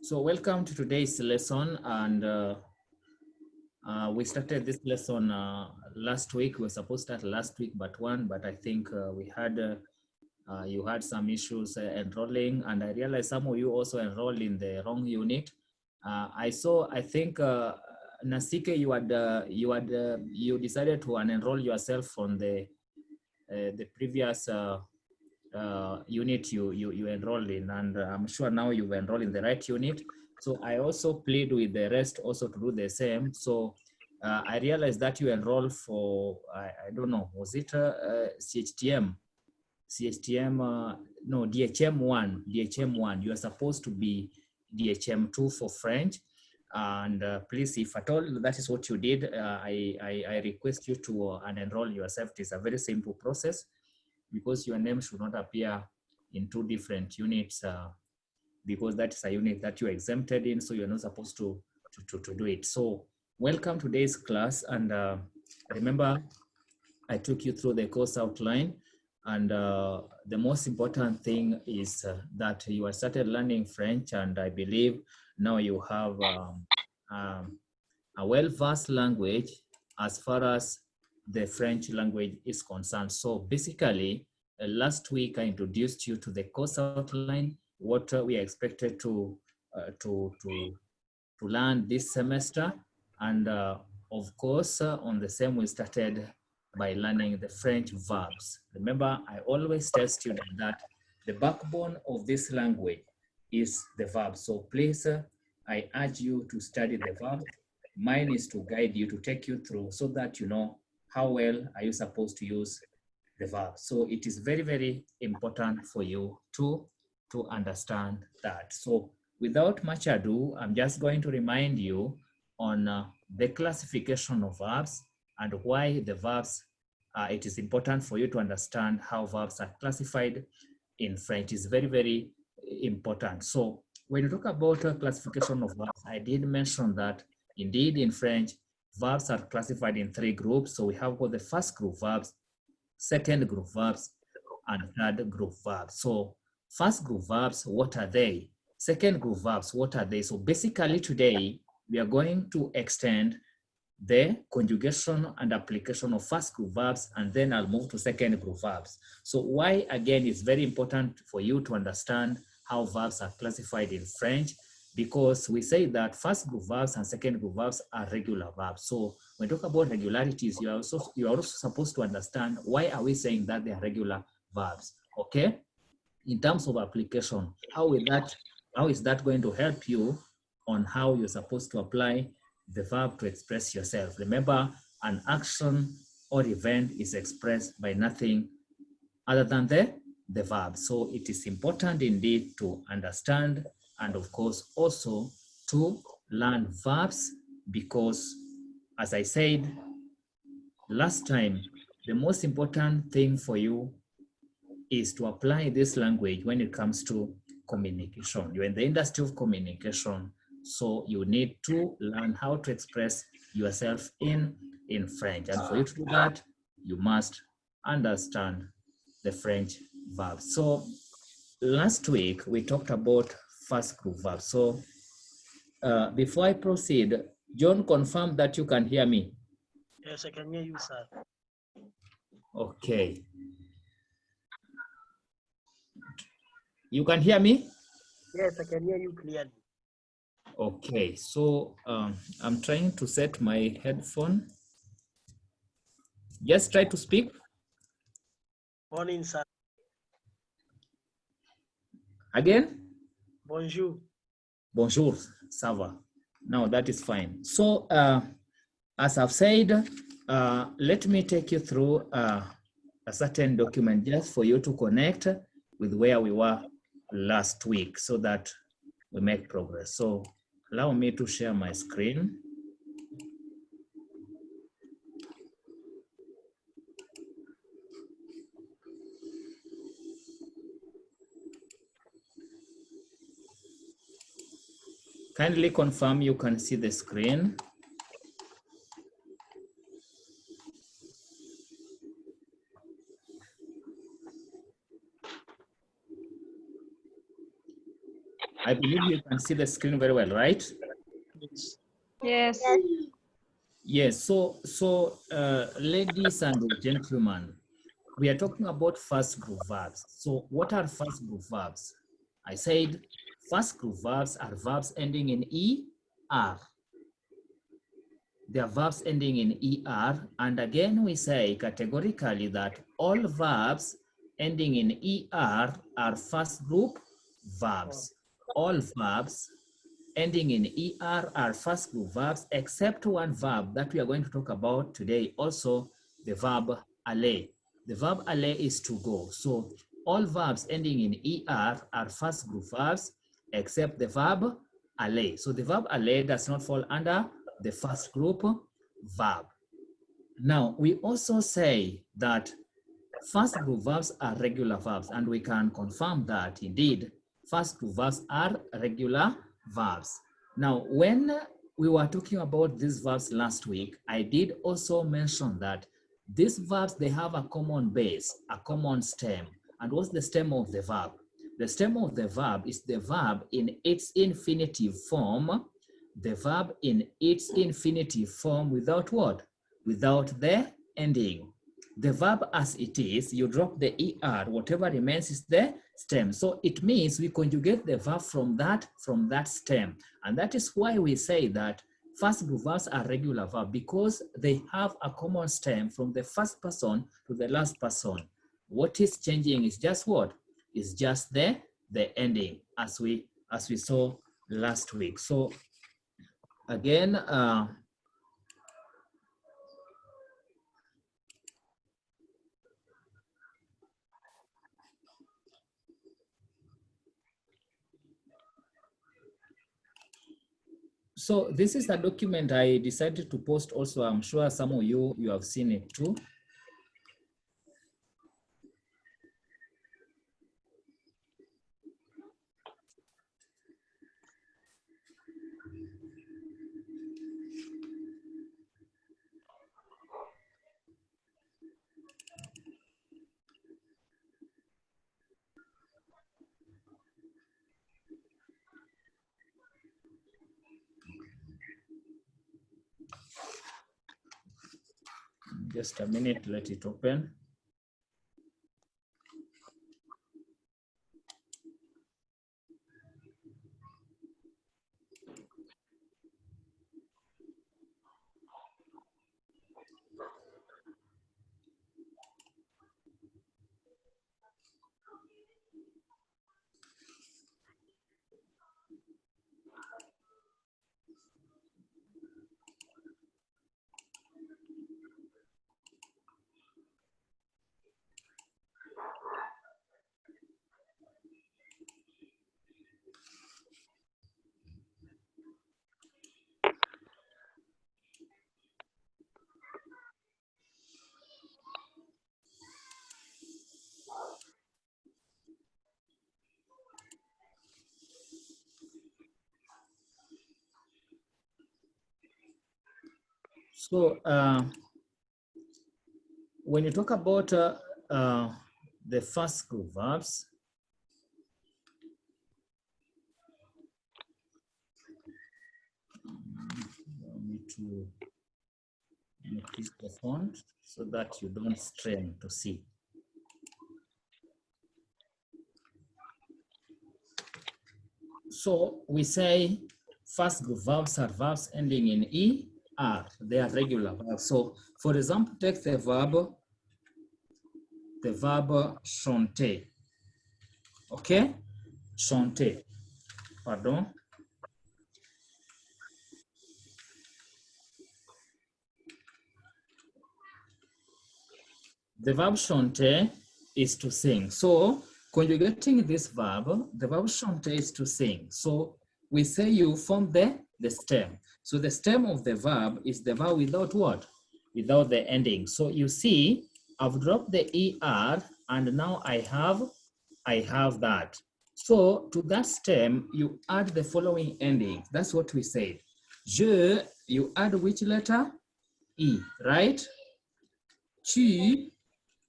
So welcome to today's lesson, and we started this lesson last week. We were supposed to start last week, but I think we had you had some issues enrolling, and I realized some of you also enrolled in the wrong unit. I think Nasike, you decided to unenroll yourself on the previous unit you enrolled in, and I'm sure now you've enrolled in the right unit. So I also plead with the rest also to do the same. So I realized that you enrolled for, I don't know, was it CHTM? No, DHM1. You are supposed to be DHM2 for French. And please, if at all that is what you did, I request you to unenroll yourself. It is a very simple process, because your name should not appear in two different units, because that is a unit that you're exempted in, so you're not supposed to do it. So welcome to today's class, and remember, I took you through the course outline, and the most important thing is that you have started learning French, and I believe now you have a well-versed language as far as the French language is concerned. So basically, last week I introduced you to the course outline, what we are expected to learn this semester, and of course, on the same we started by learning the French verbs. Remember, I always tell students that the backbone of this language is the verb. So please, I urge you to study the verb. Mine is to guide you, to take you through, so that you know how well are you supposed to use the verb. So it is very, very important for you to understand that. So without much ado, I'm just going to remind you on the classification of verbs and why the verbs, it is important for you to understand how verbs are classified in French. Is very, very important. So when you talk about classification of verbs, I did mention that indeed in French, verbs are classified in three groups. So we have got the first group verbs, second group verbs, and third group verbs. So first group verbs, what are they? Second group verbs, what are they? So basically today, we are going to extend the conjugation and application of first group verbs, and then I'll move to second group verbs. So why, again, it's very important for you to understand how verbs are classified in French, because we say that first group verbs and second group verbs are regular verbs. So when we talk about regularities, you are also supposed to understand why are we saying that they are regular verbs, okay? In terms of application, how is that going to help you on how you're supposed to apply the verb to express yourself? Remember, an action or event is expressed by nothing other than the verb. So it is important indeed to understand, and of course also to learn verbs, because as I said last time, the most important thing for you is to apply this language when it comes to communication. You're in the industry of communication, so you need to learn how to express yourself in French. And for you to do that, you must understand the French verbs. So last week, we talked about first group verbs. So before I proceed, John, confirm that you can hear me. Yes, I can hear you, sir. Okay. You can hear me? Yes, I can hear you clearly. Okay, so I'm trying to set my headphone. Just try to speak. Morning, sir. Again? Bonjour. Bonjour, ça va. Now that is fine. So as I've said, let me take you through a certain document just for you to connect with where we were last week so that we make progress. So allow me to share my screen. Kindly confirm you can see the screen. I believe you can see the screen very well, right? Yes. Yes. Yes, ladies and gentlemen, we are talking about first group verbs. So what are first group verbs? I said first group verbs are verbs ending in ER. They are verbs ending in ER. And again, we say categorically that all verbs ending in ER are first group verbs. All verbs ending in ER are first group verbs, except one verb that we are going to talk about today, also the verb aller. The verb aller is to go. So all verbs ending in ER are first group verbs, except the verb aller. So the verb aller does not fall under the first group verb. Now, we also say that first group verbs are regular verbs, and we can confirm that indeed first group verbs are regular verbs. Now, when we were talking about these verbs last week, I did also mention that these verbs, they have a common base, a common stem. And what's the stem of the verb? The stem of the verb is the verb in its infinitive form, the verb in its infinitive form without what? Without the ending. The verb as it is, you drop the ER, whatever remains is the stem. So it means we conjugate the verb from that stem. And that is why we say that first group verbs are regular verbs, because they have a common stem from the first person to the last person. What is changing is just what? Is just the ending, as we saw last week. So again, so this is a document I decided to post also. I'm sure some of you have seen it too. Just a minute, let it open. So when you talk about the first group verbs, allow me to increase the font so that you don't strain to see. So we say first group verbs are verbs ending in ER. They are regular verbs. So for example, take the verb chanter. Okay? Chanter. Pardon. The verb chanter is to sing. So conjugating this verb, the verb chanter is to sing. So we say you form the stem. So the stem of the verb is the verb without what? Without the ending. So you see, I've dropped the ER and now I have that. So to that stem, you add the following ending. That's what we said. Je, you add which letter? E, right? Tu,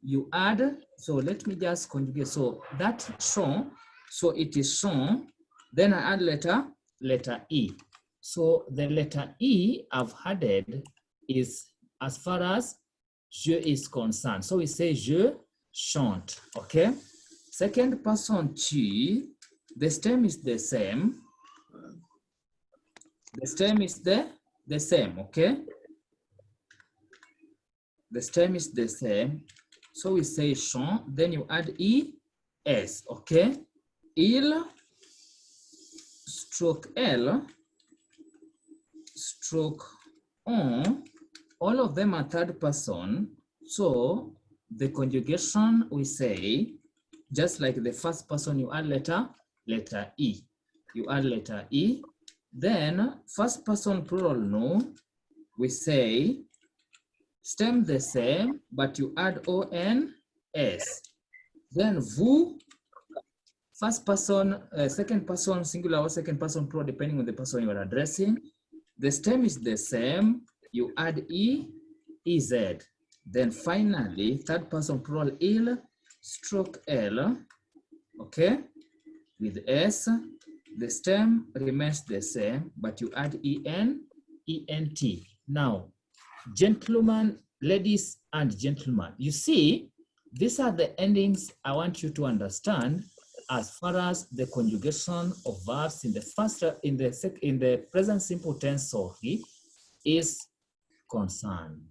you add, so let me just conjugate. So that chant, so it is chant, Then I add letter E. So the letter E I've added is as far as je is concerned. So we say je chante, okay? Second person tu, the stem is the same. The stem is the same, okay? The stem is the same. So we say chant, then you add es, okay? Il stroke L stroke on, all of them are third person. So the conjugation we say, just like the first person, you add letter E. You add letter E. Then first person plural no, we say stem the same, but you add ONS. Then vous, first person, second person singular or second person plural, depending on the person you are addressing. The stem is the same, you add EZ. Then finally, third person plural il stroke L, okay, with S. The stem remains the same, but you add ENT. Now, gentlemen, ladies and gentlemen, you see, these are the endings I want you to understand as far as the conjugation of verbs in the present simple tense is concerned.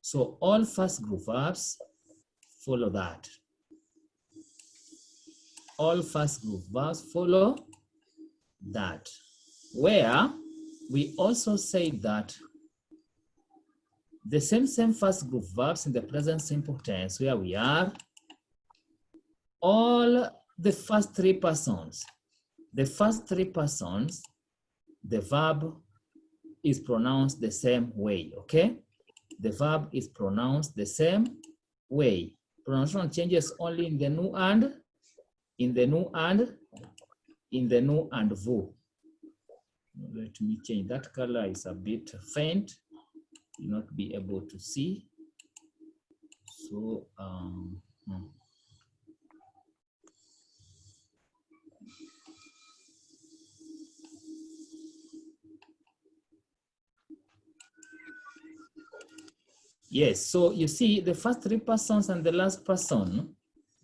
So all first group verbs follow that. All first group verbs follow that. Where we also say that the same first group verbs in the present simple tense, where we are, all the first three persons, the verb is pronounced the same way, okay? The verb is pronounced the same way. Pronunciation changes only in the nu and, in the nu and vu. Let me change. That color is a bit faint. You'll not be able to see. So, yes, so you see the first three persons and the last person,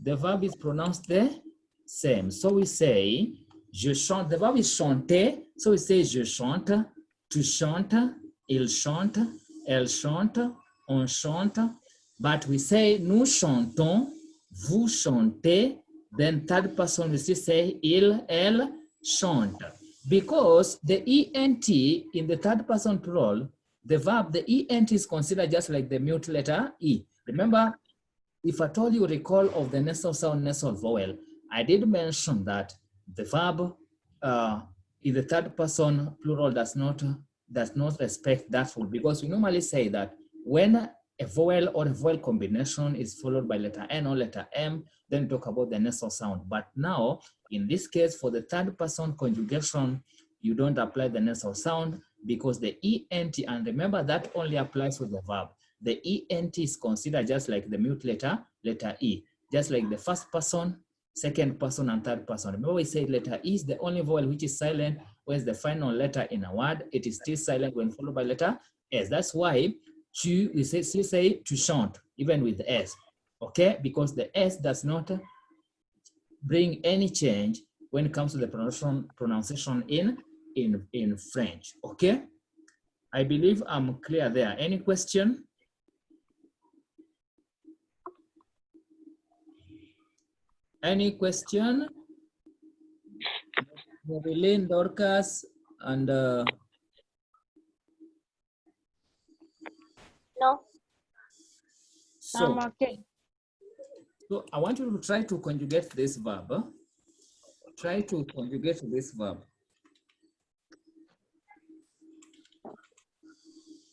the verb is pronounced the same. So we say, je chante, the verb is chanter. So we say, je chante, tu chantes, il chante, elle chante, on chante. But we say, nous chantons, vous chantez. Then third person, we still say, il, elle chante. Because the ENT in the third person plural, the verb, the ENT is considered just like the mute letter E. Remember, if at all you recall of the nasal sound, nasal vowel, I did mention that the verb in the third person plural does not respect that rule, because we normally say that when a vowel or a vowel combination is followed by letter N or letter M, then talk about the nasal sound. But now, in this case, for the third person conjugation, you don't apply the nasal sound because the ENT, and remember that only applies for the verb. The ENT is considered just like the mute letter E, just like the first person, second person, and third person. Remember we said letter E is the only vowel which is silent, whereas the final letter in a word, it is still silent when followed by letter S. That's why we still say tu chantes, even with the S, okay? Because the S does not bring any change when it comes to the pronunciation in French, okay? I believe I'm clear there. Any question? Any question? Marilyn, Dorcas, and no. So, Okay. So I want you to try to conjugate this verb. Try to conjugate this verb.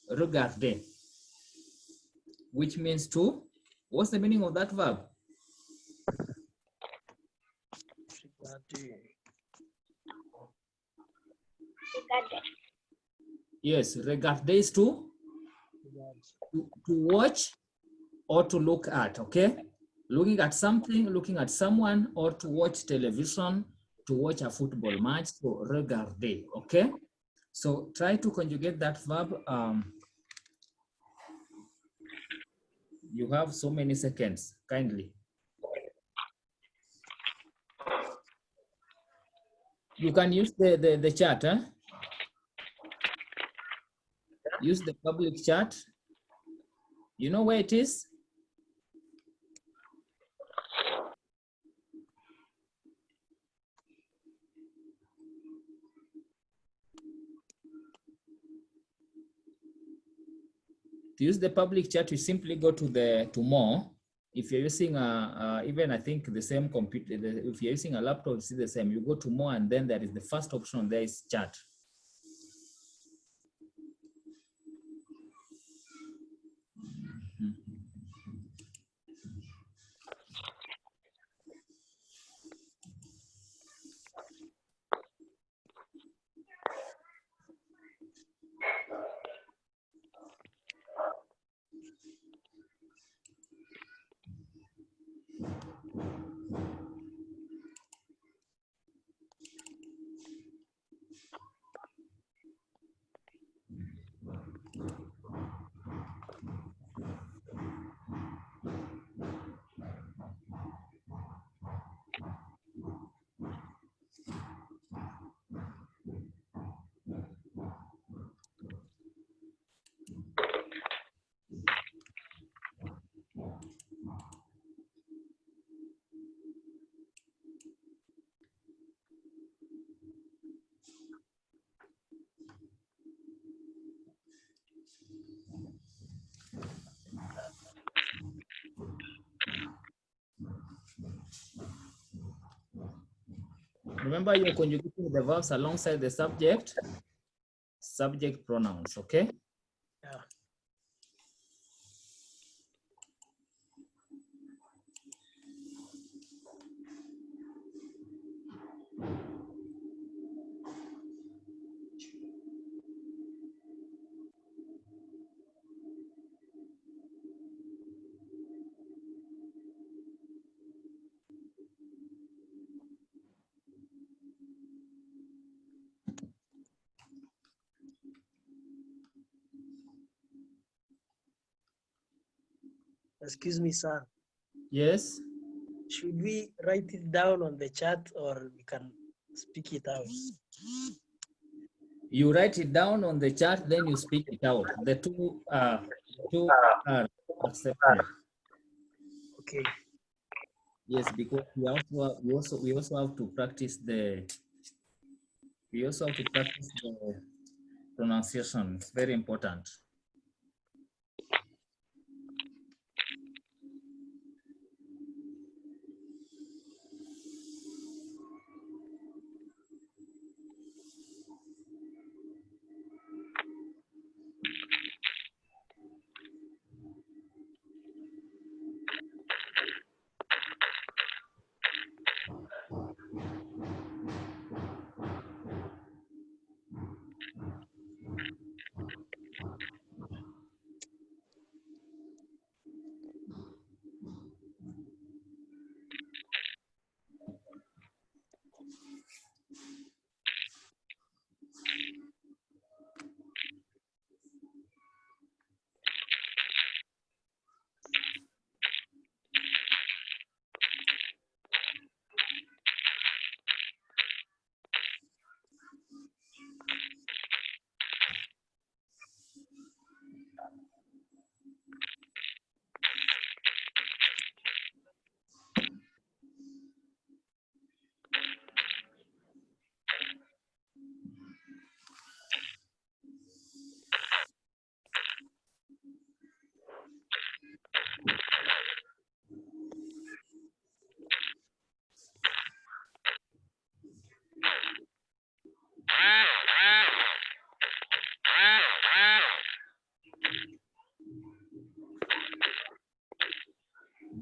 Regarder, which means to. What's the meaning of that verb? Yes, regarder is to watch or to look at, okay? Looking at something, looking at someone, or to watch television, to watch a football match, so regarder, okay? So try to conjugate that verb. You have so many seconds, kindly. You can use the chat, huh? Use the public chat. You know where it is? To use the public chat, you simply go to more. If you're using even I think the same computer, if you're using a laptop, it's the same. You go to more, and then there is the first option. There is chat. Remember, you're conjugating the verbs alongside the subject pronouns, okay? Yeah. Excuse me, sir. Yes. Should we write it down on the chat or we can speak it out? You write it down on the chat, then you speak it out. The two are accepted. Okay. Yes, because we also have to practice the pronunciation. It's very important.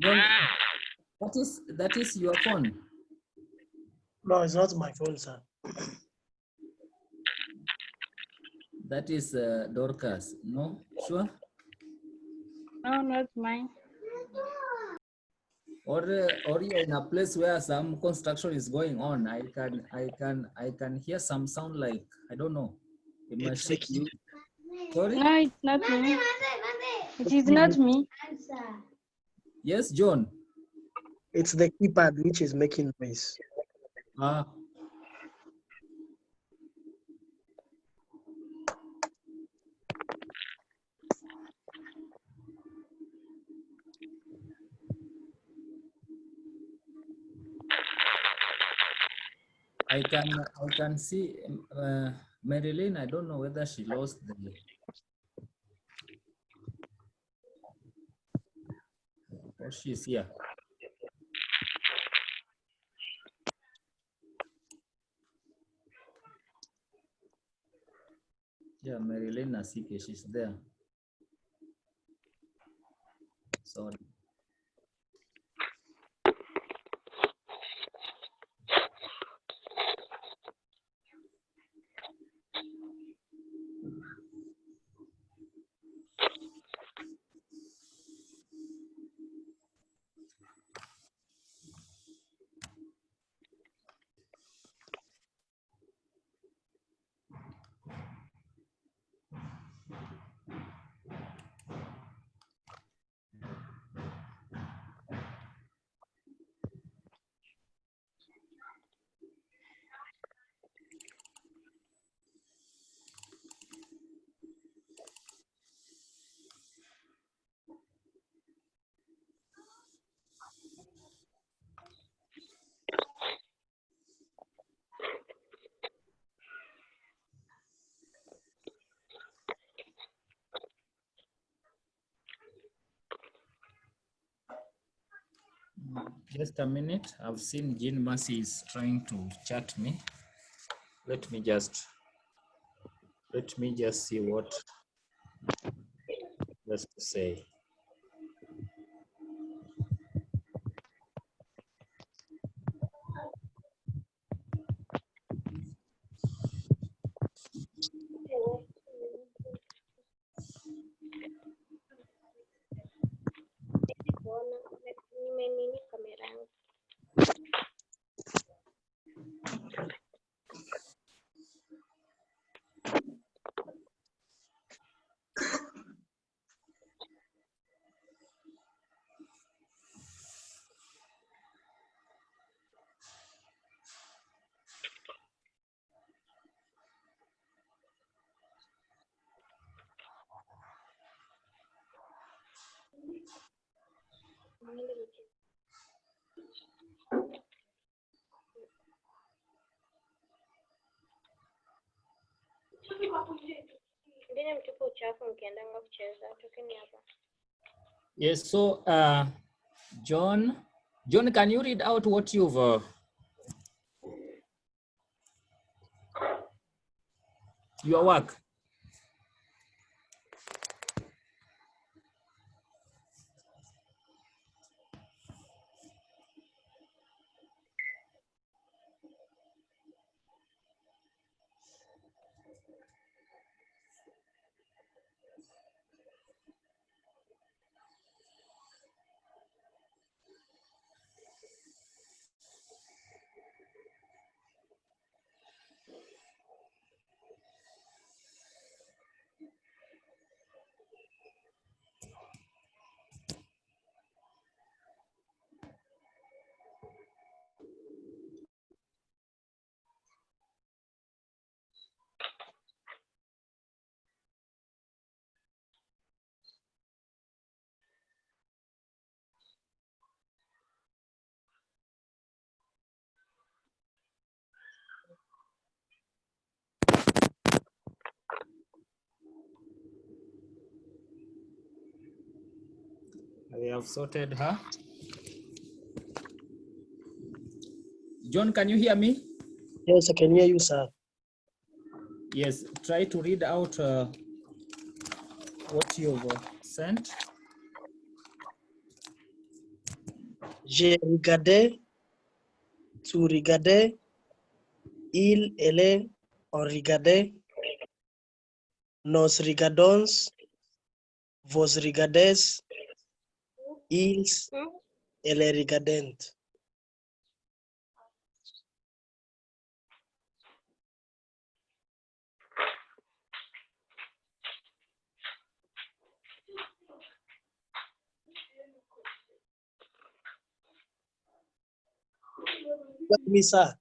Then that is your phone. No, it's not my phone, sir. That is Dorcas. No, sure. No, not mine. or you're in a place where some construction is going on. I can hear some sound like, I don't know, a It's the machine. key. Sorry? No, it's not me. It is not me. Yes, John. It's the keypad which is making noise. Ah. I can see Marilyn. I don't know whether she lost the. Or she's here. Yeah, Marilyn Nasike, she's there. Sorry. Just a minute. I've seen Jean Mercy is trying to chat me. Let me just see what just to say. Yes, so John, can you read out what you've your work? I have sorted her. John, can you hear me? Yes, I can hear you, sir. Yes, try to read out what you've sent. J'ai regardé, tu regardais, il, elle, on regardait, nos regardons, vos regardez, ils, Elle regardante. What me, sir?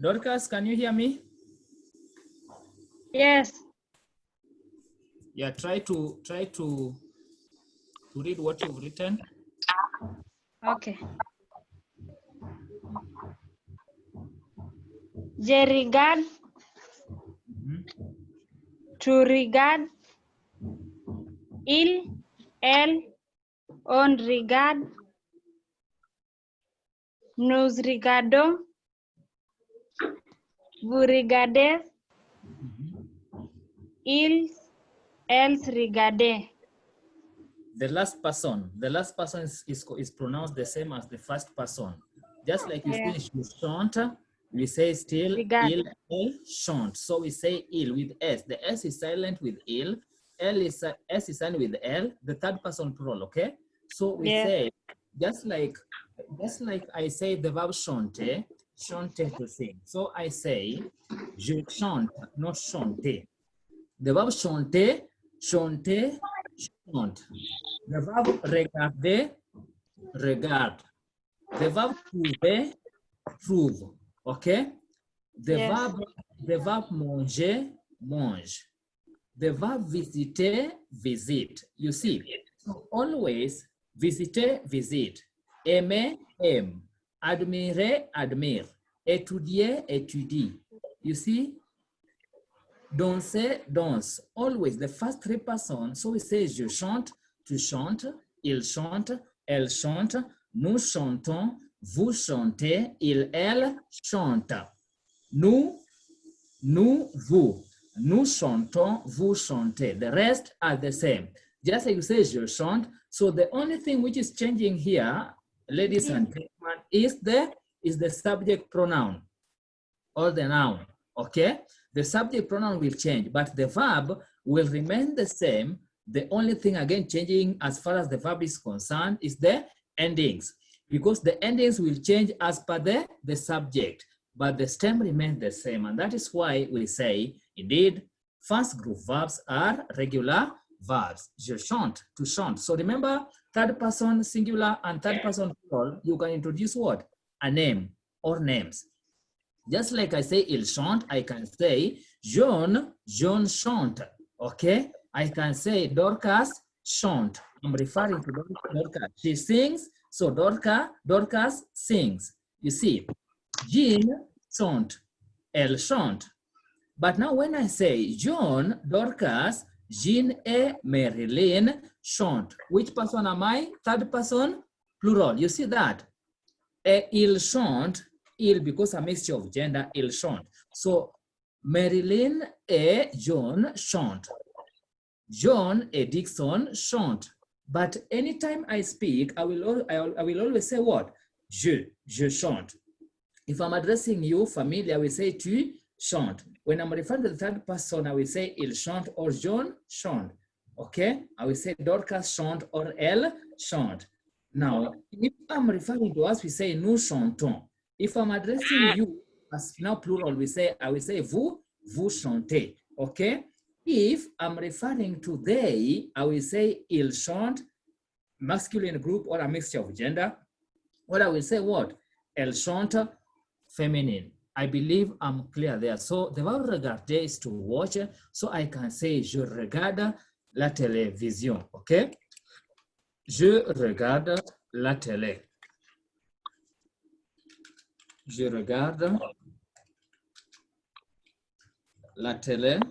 Dorcas, can you hear me? Yes. Yeah, try to read what you've written. Okay. Je regarde, to regard, il, elle, on regarde, nous regardons, vous regardez, ils, elles regardez. The last person is pronounced the same as the first person. Just like you Yeah. finish with chante, we say still Regard. il, elle, chante. So we say il with S. The S is silent with il. S is silent with L. The third person plural, okay? So we Yeah. say, just like I say the verb chante, chante to sing. So I say, je chante, not chante. The verb chanter, chanter, chante. The verb regarder, regarde. The verb trouver, trouve. Okay? Yes. The verb manger, mange. The verb visiter, visite. You see, so always visiter, visite. Aimer, aime. Admirer, admire. Étudier, étudie. You see? Danser, danse. Always the first three persons. So we say je chante, tu chantes, il chante, elle chante, nous chantons, vous chantez, il, elle chante. Nous, vous. Nous chantons, vous chantez. The rest are the same. Just like you say je chante. So the only thing which is changing here, ladies and gentlemen, is the subject pronoun or the noun. Okay? The subject pronoun will change, but the verb will remain the same. The only thing again changing as far as the verb is concerned is the endings, because the endings will change as per the subject, but the stem remains the same. And that is why we say, indeed, first group verbs are regular verbs. Je chante, to chante. So remember, third person singular and third person plural, you can introduce what? A name or names. Just like I say il chante, I can say John chante. Okay? I can say Dorcas chante. I'm referring to Dorcas. She sings, so Dorcas sings. You see, Jean chante, elle chante. But now when I say John, Dorcas, Jean et Marilyn chante, which person am I? Third person, plural. You see that? Il chante, il, because a mixture of gender, il chante. So Marilyn et John chante. John et Dixon chante. But anytime I speak, I will always say what? Je chante. If I'm addressing you, family, I will say tu chantes. When I'm referring to the third person, I will say il chante or John chante. Okay? I will say Dorcas chante or elle chante. Now, if I'm referring to us, we say nous chantons. If I'm addressing you as now plural, I will say vous chantez. Okay? If I'm referring to they, I will say il chante, masculine group or a mixture of gender. Or I will say what? Elle chante, feminine. I believe I'm clear there. So the verb regarder is to watch. So I can say je regarde la télévision. Okay? Je regarde la télé. Je regarde la télévision.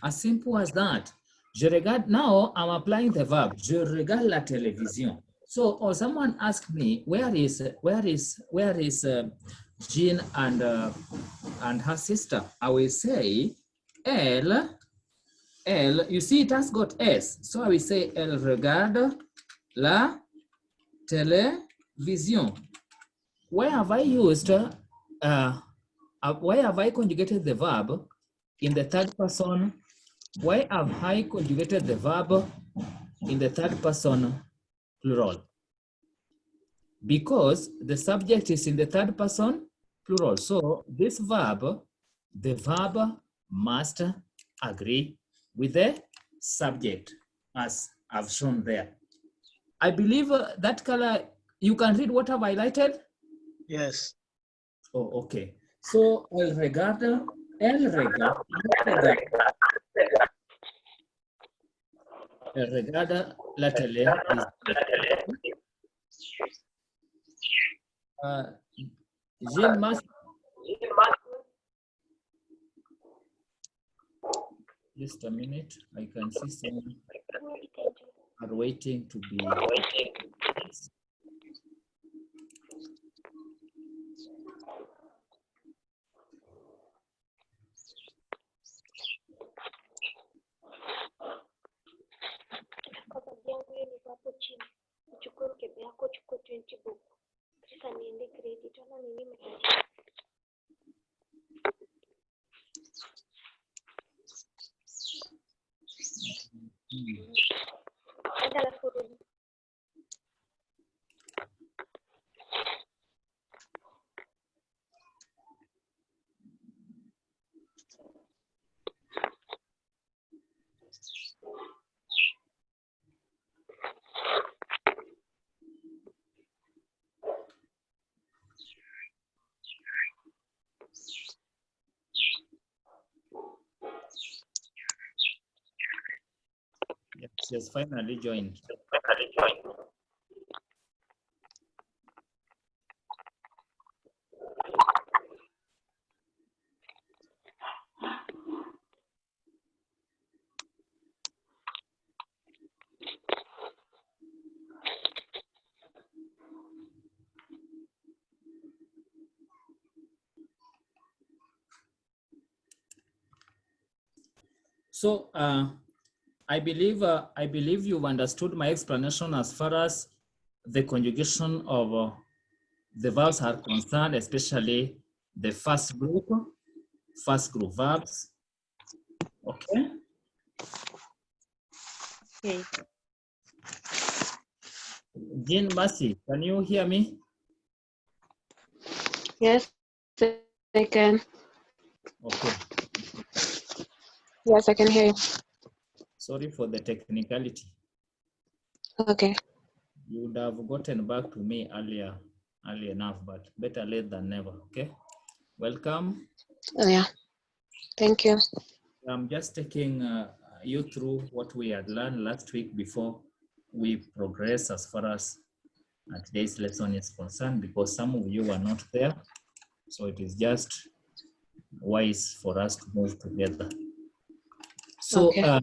As simple as that. Je regarde, now I'm applying the verb. Je regarde la télévision. So, or someone asked me, where is Jean and her sister? I will say, elle, you see it has got S. So I will say, elle regarde la télévision. Where have I used, why have I conjugated the verb in the third person? Why have I conjugated the verb in the third person plural? Because the subject is in the third person plural. So this verb, the verb must agree with the subject as I've shown there. I believe that color, you can read what I've highlighted? Yes. Oh, okay. So elle regarde la télévision. Jean must. Just a minute. I can see some are waiting to be. Yes, she has finally joined. So I believe you've understood my explanation as far as the conjugation of the verbs are concerned, especially the first group verbs. Okay. Okay. Jean Mercy, can you hear me? Yes, I can. Okay. Yes, I can hear you. Sorry for the technicality. Okay. You would have gotten back to me early enough, but better late than never. Okay. Welcome. Oh, yeah. Thank you. I'm just taking you through what we had learned last week before we progress as far as today's lesson is concerned, because some of you were not there. So it is just wise for us to move together. So Okay.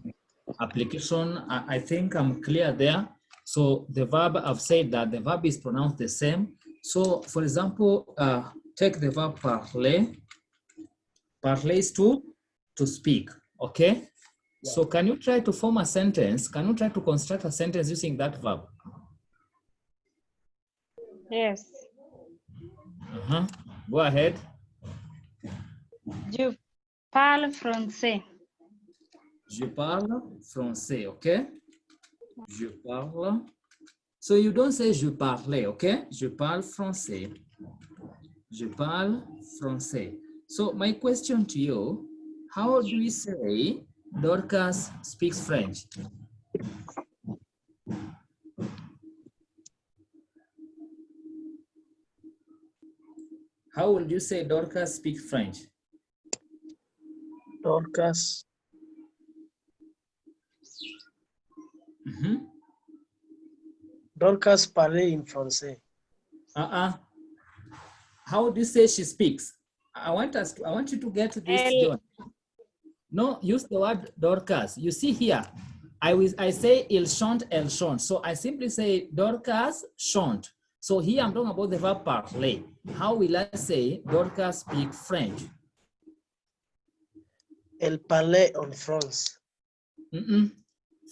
application, I think I'm clear there. So the verb, I've said that the verb is pronounced the same. So for example, take the verb parler. Parler is to speak, okay? Yeah. So can you try to form a sentence? Can you try to construct a sentence using that verb? Yes. Go ahead. Je parle français. Je parle français, okay? Je parle. So you don't say je parlais, okay? Je parle français. Je parle français. So my question to you, how do we say Dorcas speaks French? How would you say Dorcas speaks French? Dorcas. Dorcas parle in français. How do you say she speaks? I want you to get this, El, John. No, use the word Dorcas. You see here, I say il chante, elle chante. So I simply say Dorcas chante. So here I'm talking about the verb parler. How will I say Dorcas speak French? Elle parlait en France.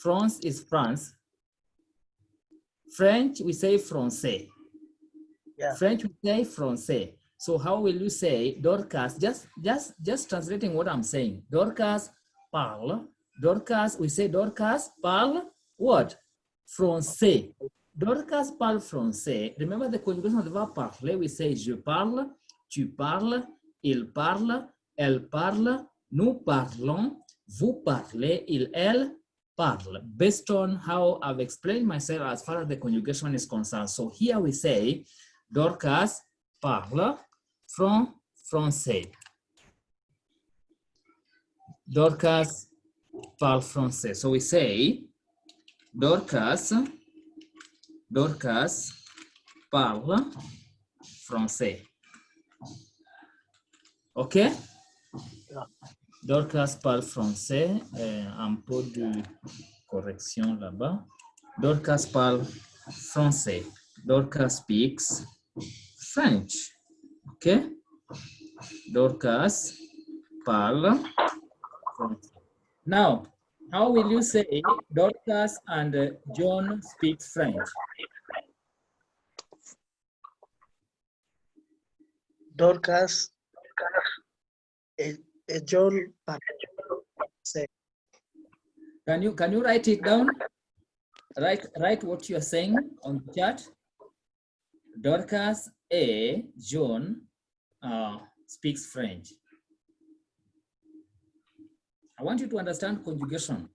France is France. French, we say français. Yeah. French, we say français. So how will you say Dorcas? Just translating what I'm saying. Dorcas parle. Dorcas, we say Dorcas parle what? Français. Dorcas parle français. Remember the conjugation of the verb parler. We say je parle, tu parles, il parle, elle parle, nous parlons, vous parlez, il, elle parle. Based on how I've explained myself as far as the conjugation is concerned. So here we say Dorcas parle français. Dorcas parle français. So we say Dorcas parle français. OK? Yeah. Dorcas parle français. Un peu de correction là-bas. Dorcas parle français. Dorcas speaks French. OK? Dorcas parle français. Now, how will you say Dorcas and John speak French? Dorcas et John say. Can you write it down? Write what you are saying on the chat. Dorcas et John speaks French. I want you to understand conjugation.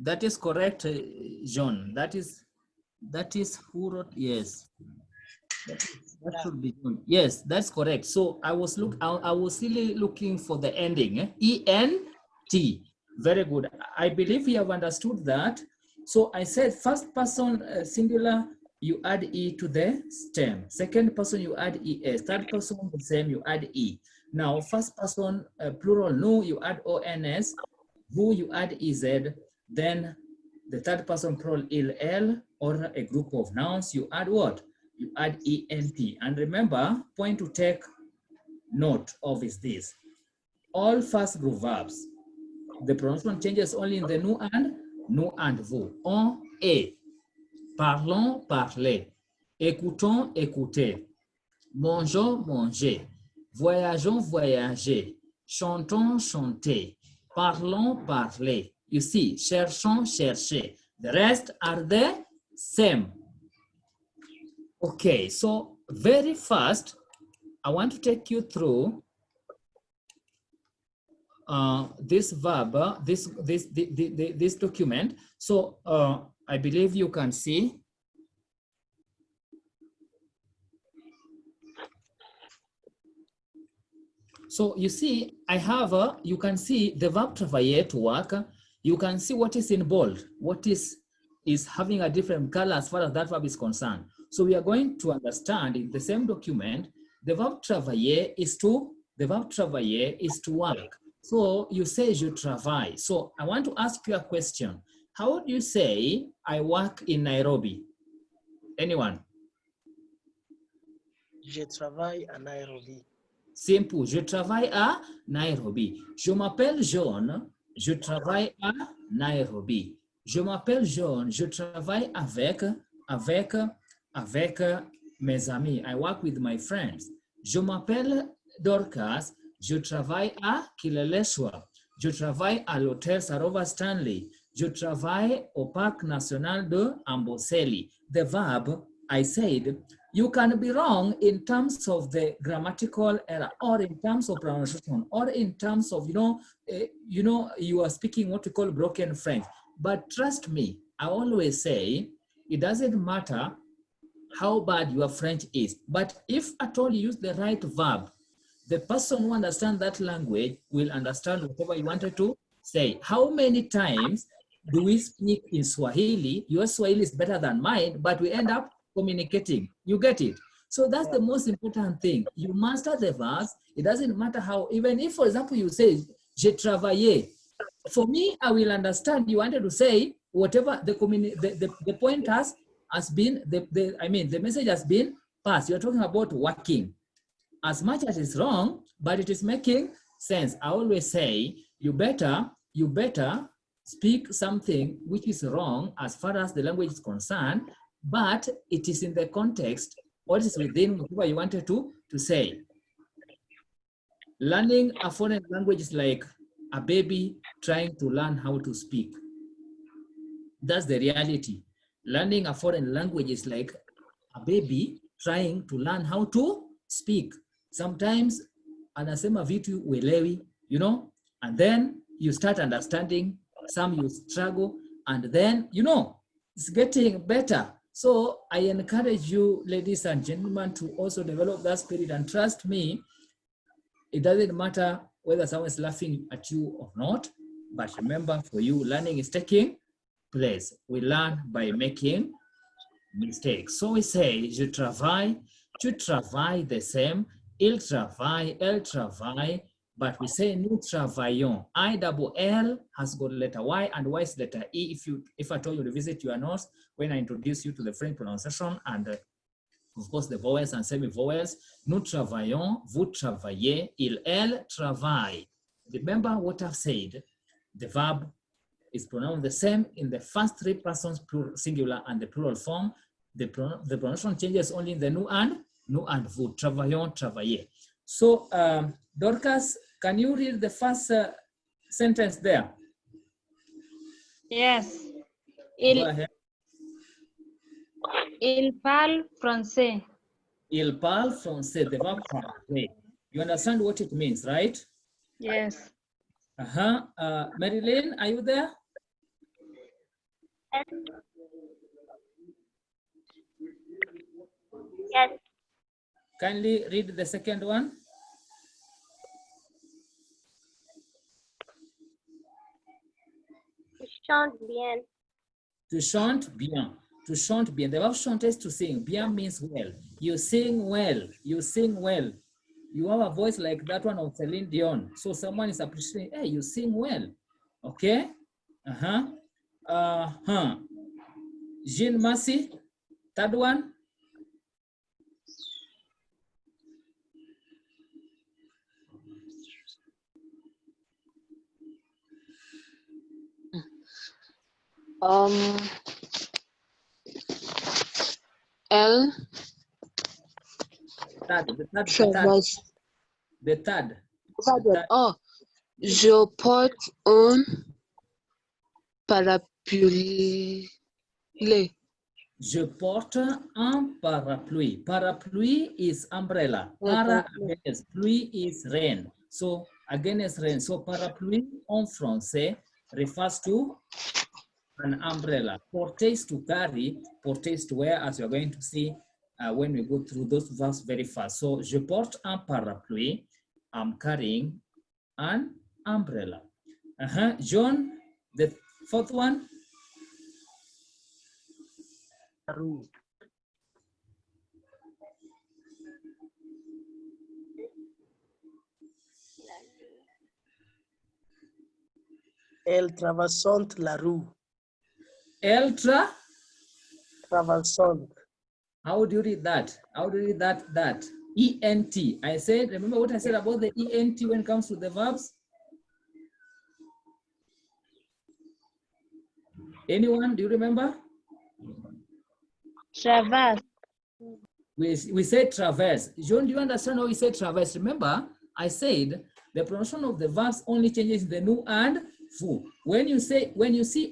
That is correct, John. That is who wrote, yes. That should be John. Yes, that's correct. So I was really looking for the ending. E-N-T. Very good. I believe you have understood that. So I said first person singular, you add E to the stem. Second person, you add ES. Third person, the same, you add E. Now, first person plural, no, you add ONS. Who, you add EZ. Then the third person plural, il, L, or a group of nouns, you add what? You add ENT. And remember, point to take note of is this. All first group verbs, the pronunciation changes only in the nous and vous. On est, parlons, parler, écoutons, écouter, mangeons, manger, voyageons, voyager, chantons, chanter, parlons, parler. You see, cherchons, chercher. The rest are the same. Okay, so very fast, I want to take you through this verb, this document. So I believe you can see. So you see, I have, you can see the verb travailler to work. You can see what is in bold, what is having a different color as far as that verb is concerned. So we are going to understand in the same document, the verb travailler is to work. So you say je travaille. So I want to ask you a question. How do you say I work in Nairobi? Anyone? Je travaille à Nairobi. Simple. Je travaille à Nairobi. Je m'appelle John. Je travaille à Nairobi. Je m'appelle John. Je travaille avec mes amis. I work with my friends. Je m'appelle Dorcas. Je travaille à Kileleshwa. Je travaille à l'hôtel Sarova Stanley. Je travaille au parc national de Amboseli. The verb, I said, you can be wrong in terms of the grammatical error, or in terms of pronunciation, or in terms of, you are speaking what we call broken French. But trust me, I always say, it doesn't matter how bad your French is. But if at all you use the right verb, the person who understands that language will understand whatever you wanted to say. How many times do we speak in Swahili? Your Swahili is better than mine, but we end up communicating. You get it? So that's the most important thing. You master the verbs. It doesn't matter how, even if, for example, you say, je travaille. For me, I will understand you wanted to say whatever the point has been, the message has been passed. You're talking about working. As much as it's wrong, but it is making sense. I always say, you better speak something which is wrong as far as the language is concerned, but it is in the context, what is within whatever you wanted to say. Learning a foreign language is like a baby trying to learn how to speak. That's the reality. Learning a foreign language is like a baby trying to learn how to speak. Sometimes anasema vitu uelewi, and then you start understanding, some you struggle, and then, it's getting better. So I encourage you, ladies and gentlemen, to also develop that spirit, and trust me, it doesn't matter whether someone is laughing at you or not, but remember, for you, learning is taking place. We learn by making mistakes. So we say, je travaille, tu travailles the same, il travaille, elle travaille, but we say nous travaillons. I-double-L has got letter Y and Y is letter E. If I told you to visit your notes, when I introduce you to the French pronunciation and of course the vowels and semi-vowels, nous travaillons, vous travaillez, il, elle travaille. Remember what I've said, the verb is pronounced the same in the first three persons singular and the plural form. The pronunciation changes only in the nous and vous, travaillons, travaillez. So Dorcas, can you read the first sentence there? Yes. Go ahead. Il parle français. Il parle français, the verb parler. You understand what it means, right? Yes. Marilyn, are you there? Yes. Kindly read the second one. Tu chantes bien. To chante bien. To chante bien. The verb chante is to sing. Bien means well. You sing well. You sing well. You have a voice like that one of Celine Dion. So someone is appreciating, hey, you sing well. Okay? Jean Massey, third one. Elle The third. Oh, je porte un parapluie. Je porte un parapluie. Parapluie is umbrella. Para against, pluie is rain. So against rain. So parapluie en français refers to an umbrella. Porter is to carry, porter is to wear, as you're going to see when we go through those verbs very fast. So je porte un parapluie. I'm carrying an umbrella. John, the fourth one. La rue. Elle traversant la rue. Eltra. Traversant. How do you read that? How do you read that? That. E-N-T. I said, remember what I said about the E-N-T when it comes to the verbs? Anyone, do you remember? Traverse. We said traverse. John, do you understand how we said traverse? Remember, I said the pronunciation of the verbs only changes the nu and fu. When you see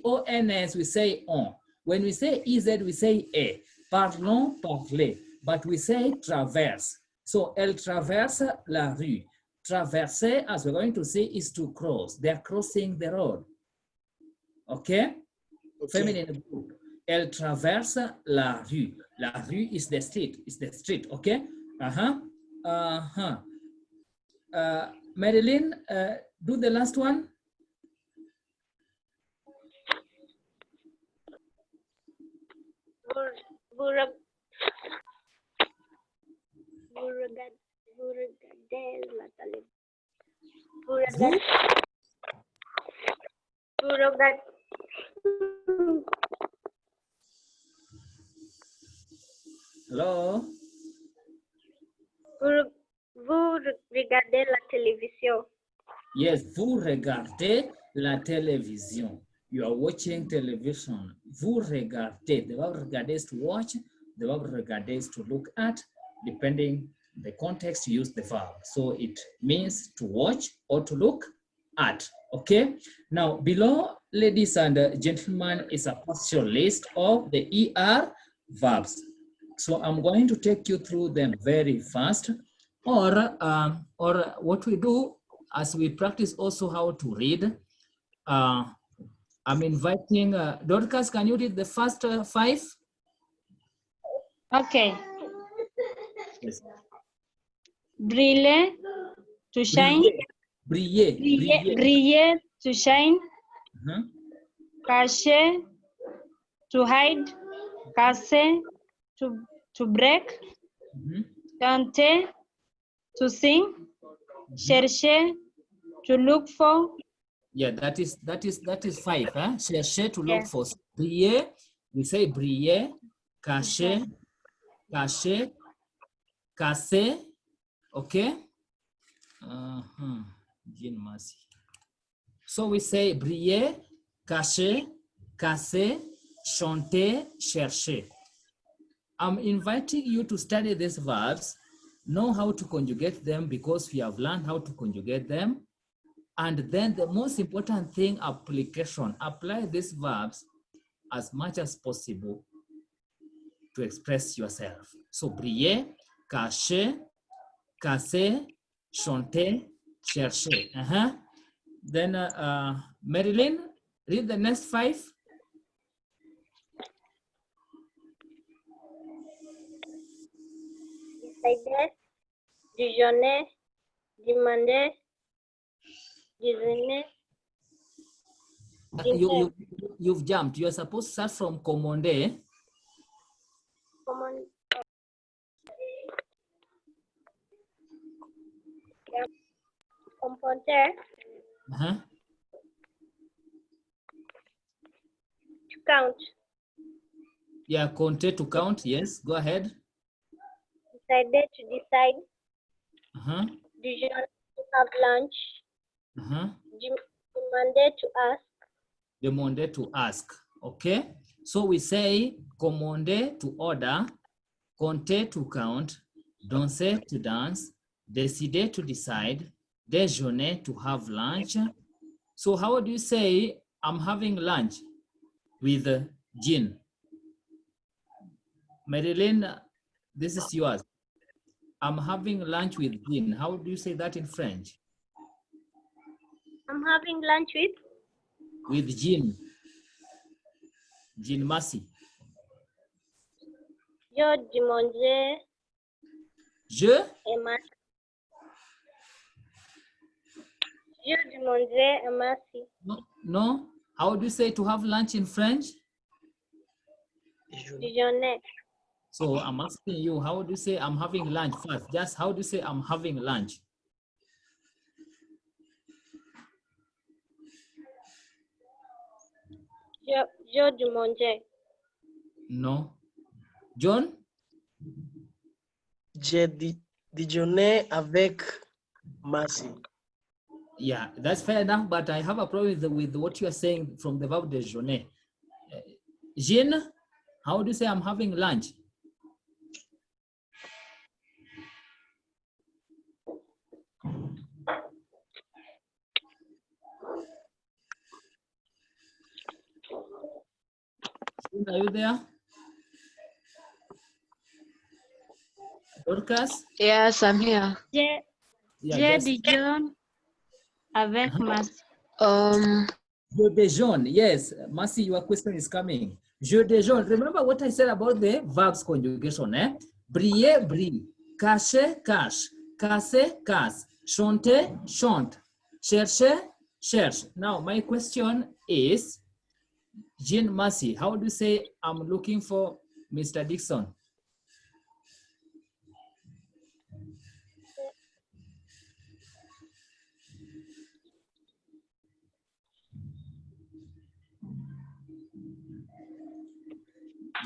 ONS, we say on. When we say EZ, we say a. Parlons, parler. But we say traverse. So, elle traverse la rue. Traverser, as we're going to say, is to cross. They're crossing the road. Okay? Feminine group. Elle traverse la rue. La rue is the street. It's the street. Okay? Marilyn, do the last one. Hello? Vous regardez la télévision. Yes, vous regardez la télévision. You are watching television. Vous regardez. The verb regarder is to watch. The verb regarder is to look at. Depending the context, you use the verb. So it means to watch or to look at. Okay? Now, below, ladies and gentlemen, is a partial list of the ER verbs. So I'm going to take you through them very fast. Or what we do as we practice also how to read, I'm inviting, Dorcas, can you read the first 5? Okay. Yes. Briller, to shine. Briller. Briller, to shine. Cacher, to hide. Casser, to break. Chanter, to sing. Chercher, to look for. Yeah, that is 5. Chercher, to look Yeah. for. Briller, we say briller. Cacher, cacher, casser. Okay. Jean Mercy. So we say briller, cacher, casser, chanter, chercher. I'm inviting you to study these verbs, know how to conjugate them because we have learned how to conjugate them. And then the most important thing, application. Apply these verbs as much as possible to express yourself. So briller, cacher, casser, chanter, chercher. Then Marilyn, read the next 5. Décider, déjeuner, demander, déjeuner. You've jumped. You're supposed to start from commander. Compter, to count. Yeah, compter, to count. Yes, go ahead. Décider, to decide. Déjeuner, to have lunch. Demander, to ask. Demander, to ask. Okay. So we say commander, to order. Compter, to count. Danser, to dance. Décider, to decide. Déjeuner, to have lunch. So how do you say I'm having lunch with Jean? Marilyn, this is yours. I'm having lunch with Jean. How do you say that in French? I'm having lunch with Jean. Jean Massey. Je demandais Je et ma Je demanderai à Massy. No, no. How do you say to have lunch in French? Déjeuner. So I'm asking you, how do you say I'm having lunch first? Just how do you say I'm having lunch? Je demanderai. No. John? J'ai déjeuné avec Massy. Yeah, that's fair enough, but I have a problem with what you are saying from the verb déjeuner. Jean, how do you say I'm having lunch? Jean, are you there? Dorcas? Yes, I'm here. Je Yeah, déjeune avec Massy. Je déjeune. Yes, Mercy, your question is coming. Je déjeune. Remember what I said about the verbs conjugation, eh? Briller, brille. Cacher, cache. Casser, casse. Chanter, chante. Chercher, cherche. Now, my question is, Jean Mercy, how do you say I'm looking for Mr. Dixon?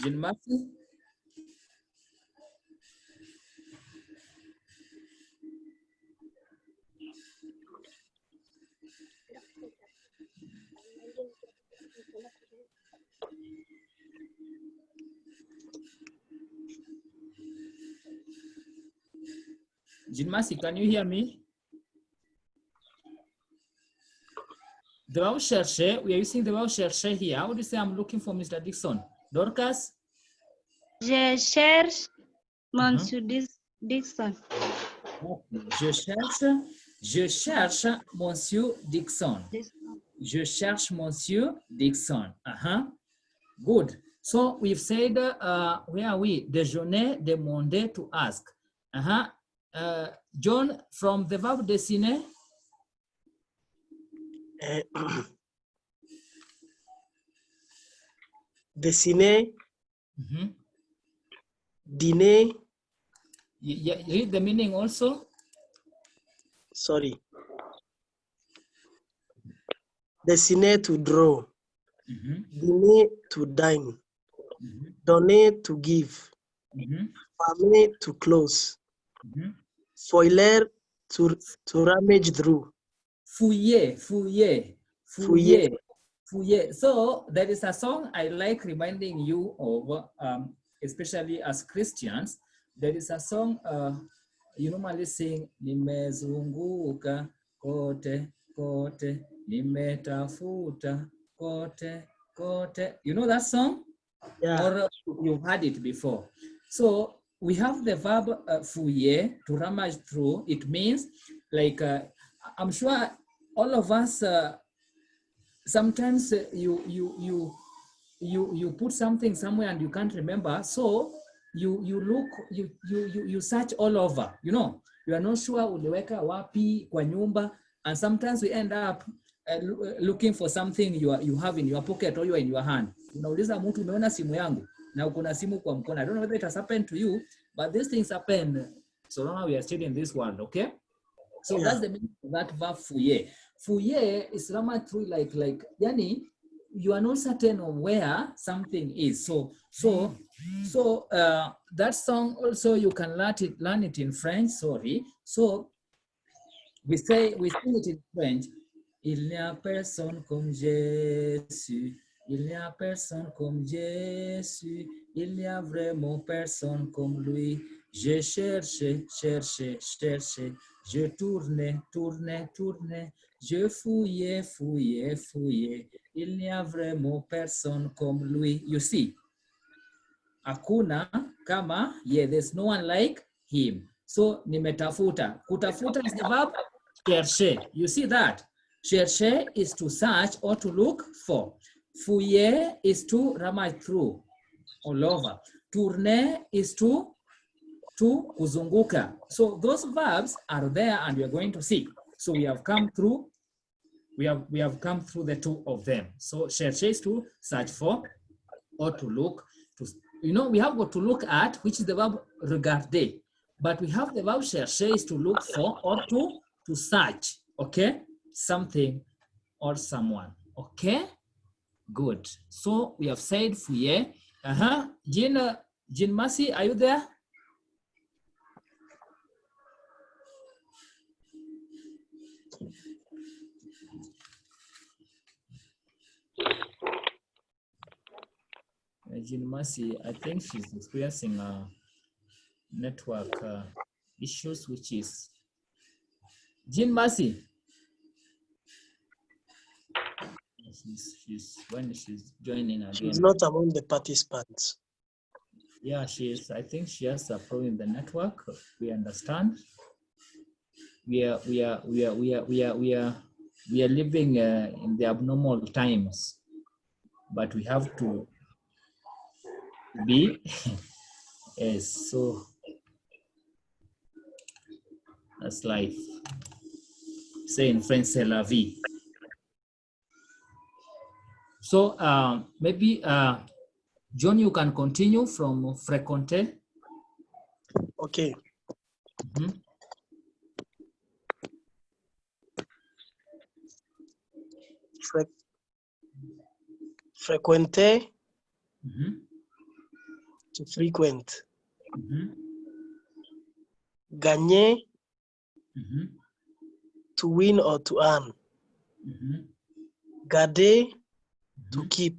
Jean Mercy? Jean Mercy, can you hear me? The verb chercher, we are using the verb chercher here. How do you say I'm looking for Mr. Dixon? Dorcas? Je cherche Monsieur Dixon. Je cherche Monsieur Dixon. Je cherche Monsieur Dixon. Good. So we've said, where are we? Déjeuner, demander, to ask. John, from the verb dessiner? Dessiner, dîner. You read the meaning also? Sorry. Dessiner, to draw. Dîner, to dine. Donner, to give. Fermer, to close. Foiler, to rummage through. Fouiller. So there is a song I like reminding you of, especially as Christians. There is a song you normally sing, nimezunguka kote kote, nimetafuta kote kote. You know that song? Yeah. Or you've heard it before. So we have the verb fouiller, to rummage through. It means like, I'm sure all of us, sometimes you put something somewhere and you can't remember. So you search all over, you know, you are not sure uliweka wapi kwa nyumba, and sometimes we end up looking for something you have in your pocket or you are in your hand. Unauliza mtu, umeona simu yangu? Na uko na simu kwa mkono. I don't know whether it has happened to you, but these things happen so long we are still in this world, okay? So that's the meaning of that verb fouiller. Fouiller is rummage through, like yani, you are not certain of where something is. So that song also you can learn it in French. Sorry. So we sing it in French. Il n'y a personne comme Jésus. Il n'y a personne comme Jésus. Il n'y a vraiment personne comme lui. Je cherchais, je tournais, je fouillais. Il n'y a vraiment personne comme lui. You see, hakuna kama, there's no one like him. So nimetafuta. Kutafuta is the verb chercher. You see that? Chercher is to search or to look for. Fouiller is to rummage through all over. Tourner is to kuzunguka. So those verbs are there and we are going to see. So we have come through We have come through the two of them. So chercher is to search for or to look. We have got to look at, which is the verb regarder. But we have the verb chercher is to look for or to search, okay? Something or someone, okay? Good. So we have said fouiller. Jean Mercy, are you there? Jean Mercy, I think she's experiencing network issues, which is Jean Mercy. When she's joining again. She's not among the participants. Yeah, she is. I think she has a problem in the network. We understand. We are living in the abnormal times, but we have to be yes. So that's life. Say in French, c'est la vie. So maybe John, you can continue from fréquenter. Okay. Mm-hmm. Frequenter, Mm-hmm. to frequent. Mm-hmm. Gagner, Mm-hmm. to win or to earn. Mm-hmm. Garder, to keep.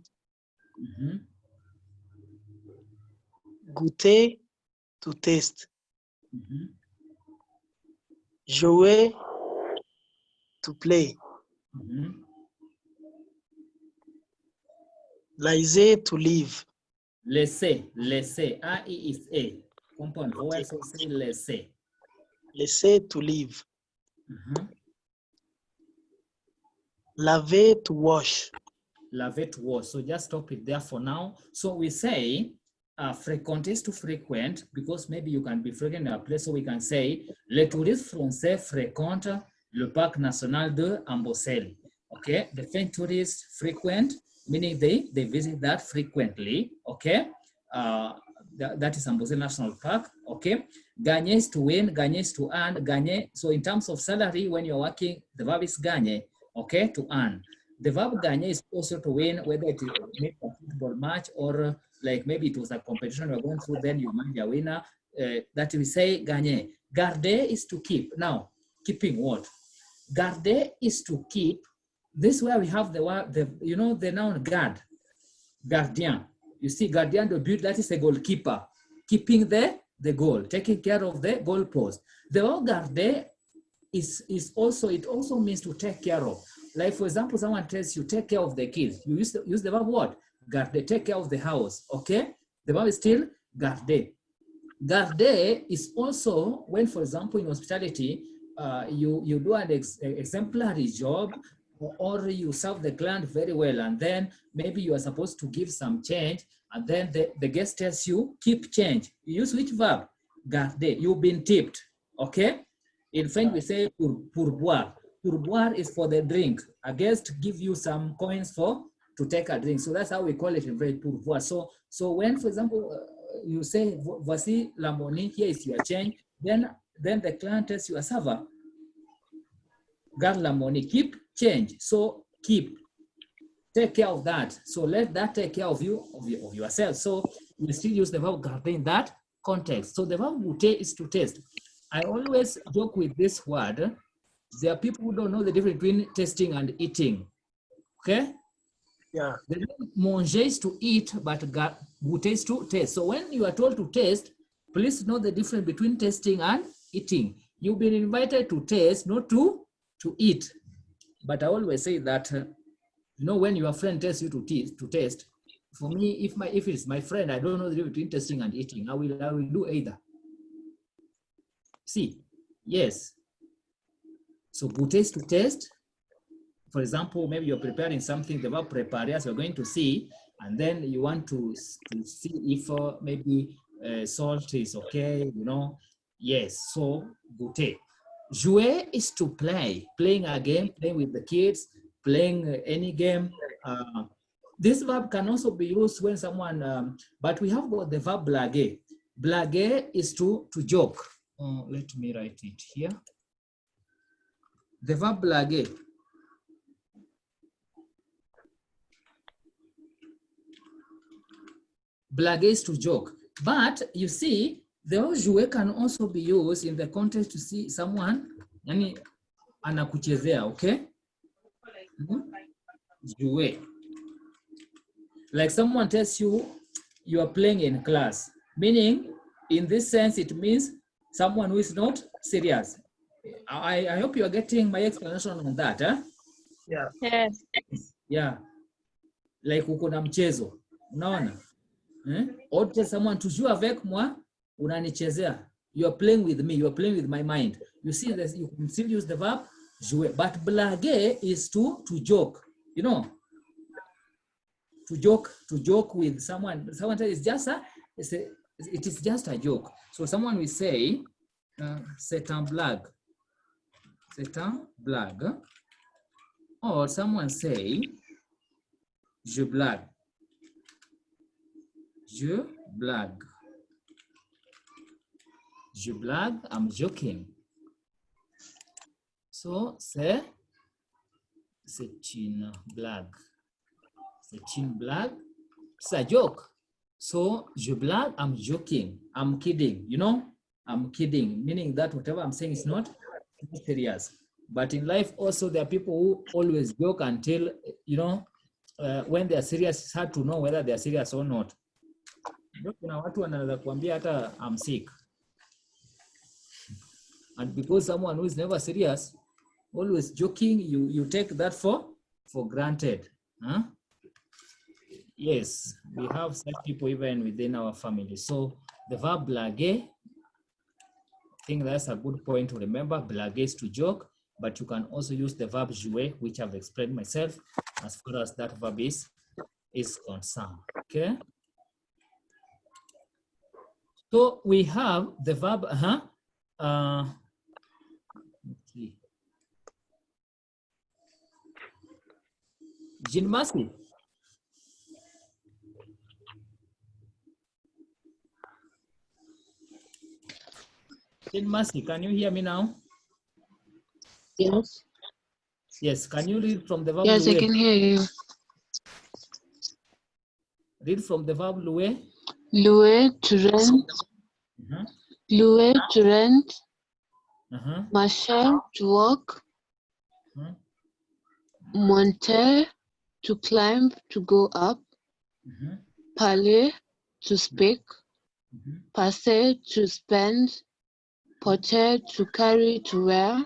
Mm-hmm. Goûter, to taste. Mm-hmm. Jouer, to play. Mm-hmm. Laisser, to leave. Laisser, A-E-S-A. Compound vowel, so say laisser. Laisser, to leave. Mm-hmm. Laver, to wash. Laver, to wash. So just stop it there for now. So we say fréquenter is to frequent, because maybe you can be frequent in a place, so we can say les touristes français fréquentent le parc national de Amboseli. Okay, the French tourists frequent, meaning they visit that frequently. Okay, that is Amboseli National Park. Okay, gagner is to win, gagner is to earn, gagner. So in terms of salary, when you're working, the verb is gagner. Okay, to earn. The verb gagner is also to win, whether it is maybe a football match or like maybe it was a competition you're going through, then you might be a winner. That we say gagner. Garder is to keep. Now, keeping what? Garder is to keep. This is where we have the word, the noun guard, gardien. You see, gardien de but, that is a goalkeeper, keeping the goal, taking care of the goal post. The word garder is also, it also means to take care of. Like, for example, someone tells you, take care of the kids. You use the verb what? Garder, take care of the house, okay? The verb is still garder. Garder is also when, for example, in hospitality, you do an exemplary job, or you serve the client very well, and then maybe you are supposed to give some change, and then the guest tells you, keep change. You use which verb? Garder. You've been tipped, okay? In French, we say pourboire. Pourboire is for the drink. A guest give you some coins to take a drink. So that's how we call it in French, pourboire. So when, for example, you say, voici la monnaie, here is your change, then the client tells you, a server, garde la monnaie, keep change. So keep, take care of that. So let that take care of you, of yourself. So we still use the verb garder in that context. So the verb goûter is to taste. I always joke with this word. There are people who don't know the difference between tasting and eating. Okay? Yeah. The name manger is to eat, but goûter is to taste. So when you are told to taste, please know the difference between tasting and eating. You've been invited to taste, not to eat. But I always say that, when your friend tells you to taste, for me, if it's my friend, I don't know the difference between tasting and eating. I will do either. See, yes. So goûter is to taste. For example, maybe you're preparing something, the verb préparer, as we're going to see, and then you want to see if maybe salt is okay, Yes, so goûter. Jouer is to play, playing a game, playing with the kids. playing any game. This verb can also be used when someone, but we have got the verb blaguer. Blaguer is to joke. Let me write it here. The verb blaguer. Blaguer is to joke. But you see, the word jouer can also be used in the context to see someone, yani anakuchezea, okay? Jouer. Like someone tells you, you are playing in class, meaning in this sense, it means someone who is not serious. I hope you are getting my explanation on that. Huh? Yeah. Yes. Yeah. Like uko na mchezo. Unaona? Or tell someone to joue avec moi, unanichezea. You are playing with me, you are playing with my mind. You see this, you can still use the verb jouer, but blaguer is to joke, you know. To joke with someone. Someone says it's just it is just a joke. So someone will say, c'est un blague. C'est un blague. Or someone say, je blague. Je blague. Je blague, I'm joking. So c'est une blague. C'est une blague. It's a joke. So je blague, I'm joking. I'm kidding. You know, I'm kidding. Meaning that whatever I'm saying is not serious. But in life also there are people who always joke until, you know, when they are serious, it's hard to know whether they are serious or not. Kuna watu wanaweza kuambia hata I'm sick. And because someone who is never serious, always joking, you take that for granted. Huh? Yes, we have such people even within our family. So the verb blaguer, I think that's a good point to remember. Blaguer is to joke, but you can also use the verb jouer, which I've explained myself as far as that verb is concerned. Okay. So we have the verb, Jean Massey. Jean Massey, can you hear me now? Yes. Yes, can you read from the verb Yes, I louer? can hear you. Read from the verb louer. Louer, to rent. Louer, to rent. Marcher, to walk. Monter, to climb, to go up. Parler, to speak. Passer, to spend. Porter, to carry, to wear.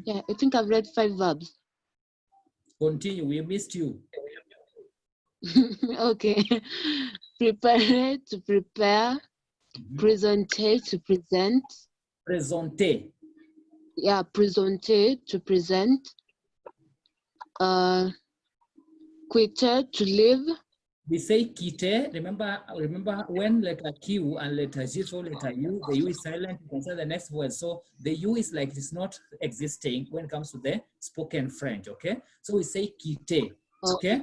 Yeah, I think I've read 5 verbs. Continue, we missed you. Okay. Prepare, to prepare. Présenter, to present. Présenter. Yeah, présenter, to present. Quitter, to live. We say quitter. Remember when letter Q and letter G, so letter U, the U is silent, you can say the next word. So the U is like it's not existing when it comes to the spoken French, okay? So we say quitter, okay?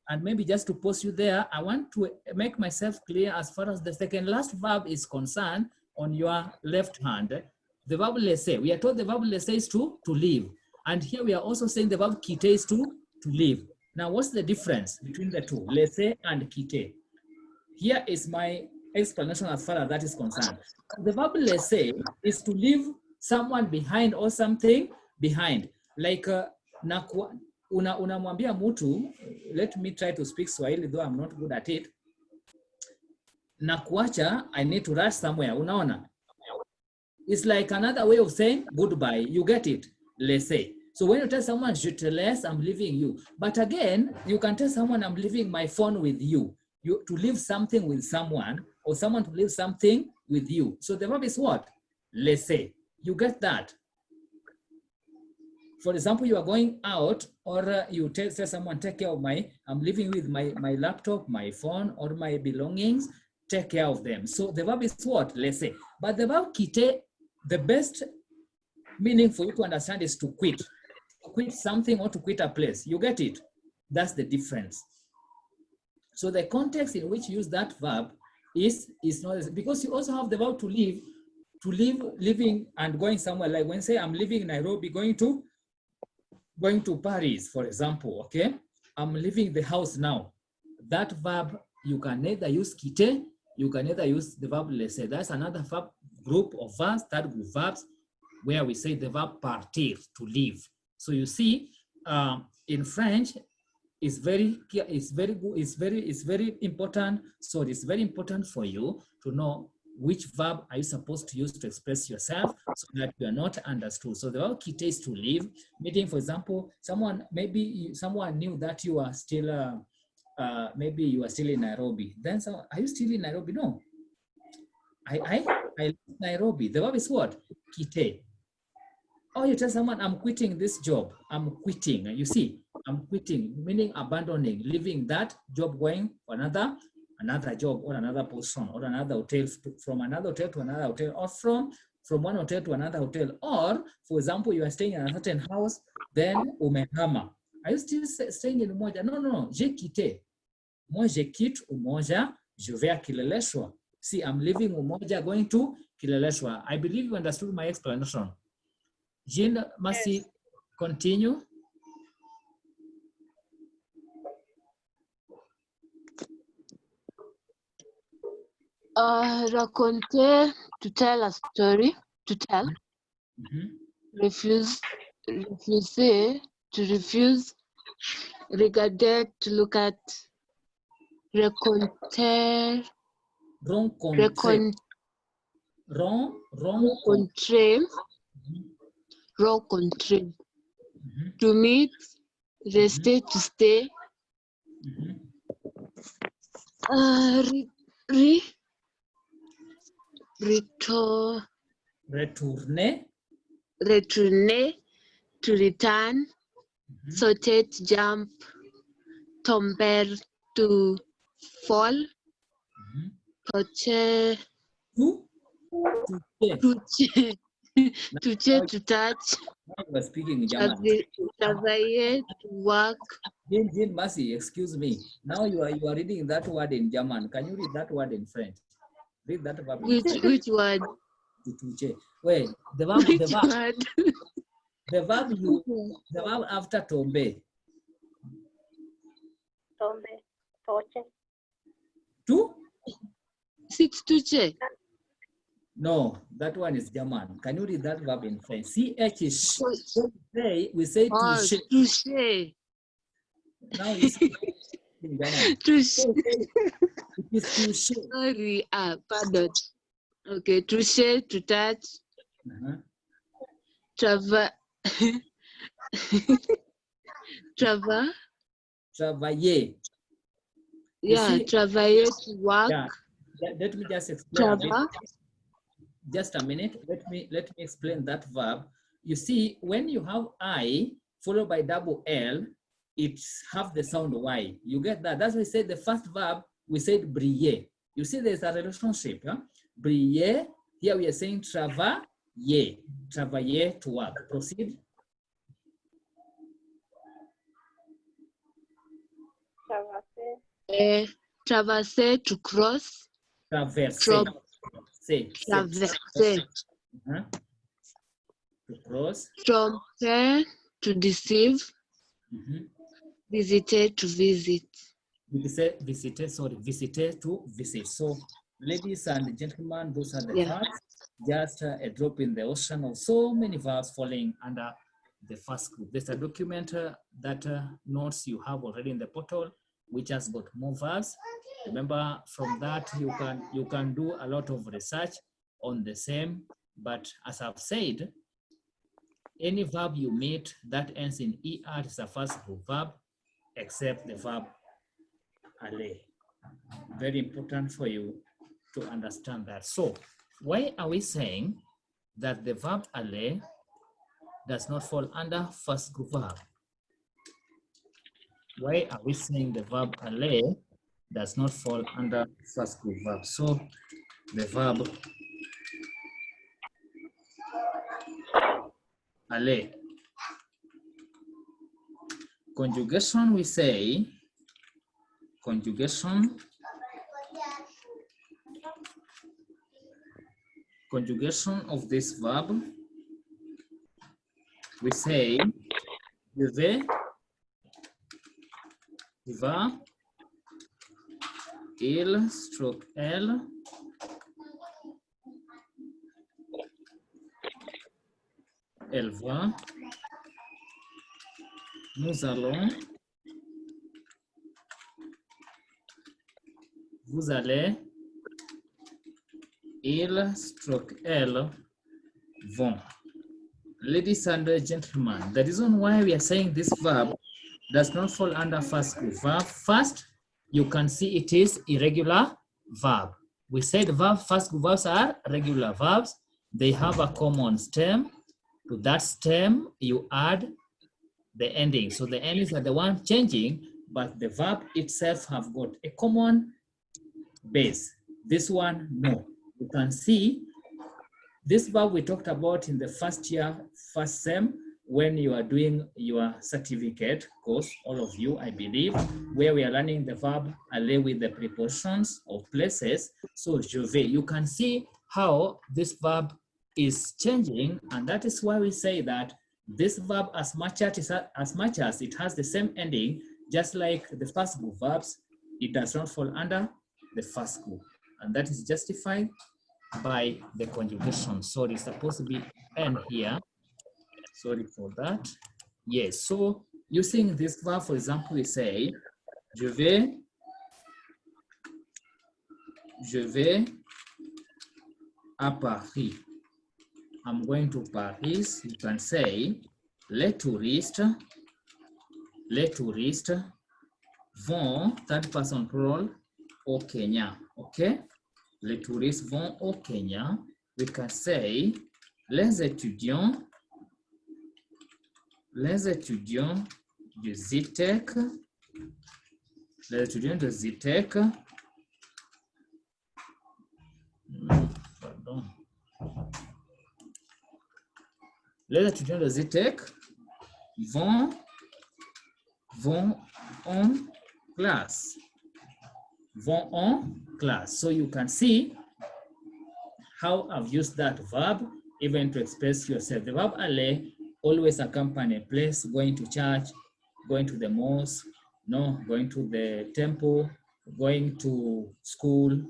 And maybe just to pause you there, I want to make myself clear as far as the second last verb is concerned on your left hand. The verb laisser, we are told the verb laisser is to live. And here we are also saying the verb quitter is to live. Now, what's the difference between the two, laisser and quitter? Here is my explanation as far as that is concerned. The verb laisser is to leave someone behind or something behind. Like, unamwambia mtu, let me try to speak Swahili, though I'm not good at it. Nakuacha, I need to rush somewhere, unaona? It's like another way of saying goodbye. You get it? Laisser. So when you tell someone, je te laisse, I'm leaving you. But again, you can tell someone, I'm leaving my phone with you. You to leave something with someone, or someone to leave something with you. So the verb is what? Laisser. You get that? For example, you are going out, or you tell someone, take care of I'm leaving with my laptop, my phone, or my belongings, take care of them. So the verb is what? Laisser. But the verb quitter, the best meaning for you to understand is to quit. quit something or to quit a place. You get it? That's the difference. So the context in which you use that verb is not, because you also have the verb to live, living and going somewhere. Like when say I'm living in Nairobi, going to Paris, for example, okay? I'm leaving the house now. That verb, you can neither use quitter, you can neither use the verb laisser. That's another verb group of verbs, third group verbs, where we say the verb partir, to leave. So you see, in French, it's very important. So it's very important for you to know which verb are you supposed to use to express yourself so that you are not understood. So the verb quitter is to leave. Meaning, for example, maybe someone knew that you are still, maybe you are still in Nairobi. Then, so are you still in Nairobi? No. I left Nairobi. The verb is what? Quitter. Or you tell someone, I'm quitting this job. I'm quitting. You see, I'm quitting, meaning abandoning, leaving that job, going for another job or another position or another hotel, from another hotel to another hotel, or from one hotel to another hotel. Or, for example, you are staying in a certain house, then umehama. Are you still staying in Umoja? No. J'ai quitté. Moi, je quitte Umoja, je vais à Kileleshwa. See, I'm leaving Umoja, going to Kileleshwa. I believe you understood my explanation. Jean, Mercy, Yes. continue. Raconter, to tell a story, to tell. Refuse, refuser, to refuse. Regarder, to look at. Raconter, Rencontrer. rencontrer, rencontrer. To meet, rester, to stay. Retourner. Retourner, to return. Sauter, to jump. Tomber, to fall. Toucher, toucher, to touch. Now you are speaking German. Travailler, to work. Jean, Mercy, excuse me. Now you are reading that word in German. Can you read that word in French? Read that verb in French. Which word? Wait, the verb after tomber. Tombe. Toche. To? Six toucher. No, that one is German. Can you read that verb in French? CH is we say touche. Toucher. Now you say in German. Toucher. It is touche. Sorry, pardon. Okay, toucher, to touch. Travailler. Yeah, travailler, to work. Yeah. Let me just explain a bit. Just a minute. Let me explain that verb. You see, when you have I followed by double L, it have the sound Y. You get that? That's why we said the first verb, we said briller. You see there's a relationship. Huh? Briller, here we are saying travailler. Travailler, to work. Proceed. Traverser. Traverser, to cross. Traverser. Traverser. To cross. Tromper, to deceive. Visiter, to visit. Visiter, to visit. So, ladies and gentlemen, those are the verbs. Just a drop in the ocean of so many verbs falling under the first group. There's a document that notes you have already in the portal, which has got more verbs. Remember, from that you can do a lot of research on the same. But as I've said, any verb you meet that ends in er is a first group verb, except the verb aller. Very important for you to understand that. So, why are we saying that the verb aller does not fall under first group verb? Why are we saying the verb aller does not fall under first group verb? So, the verb aller. Conjugation, we say, conjugation of this verb, we say, je vais, tu vas, il, stroke elle, elle va, nous allons, vous allez, il, stroke elle, vont. Ladies and gentlemen, the reason why we are saying this verb does not fall under first group verb. First, you can see it is irregular verb. We said first group verbs are regular verbs. They have a common stem. To that stem, you add the ending. So the endings are the one changing, but the verb itself have got a common base. This one, no. You can see this verb we talked about in the first year, first sem, when you are doing your certificate course, all of you, I believe, where we are learning the verb aller with the prepositions of places. So je vais, you can see how this verb is changing, and that is why we say that this verb, as much as it has the same ending, just like the first group verbs, it does not fall under the first group, and that is justified by the conjugation. So it's supposed to be N here. Sorry for that. Yes, so using this verb, for example, we say, je vais à Paris. I'm going to Paris. You can say, les touristes vont, third person plural, au Kenya, okay? Les touristes vont au Kenya. We can say, les étudiants de Zitec, pardon. Les étudiants de Zitec vont en classe. Vont en class. So you can see how I've used that verb even to express yourself. The verb aller always accompany a place, going to church, going to the mosque, no, going to the temple, going to school.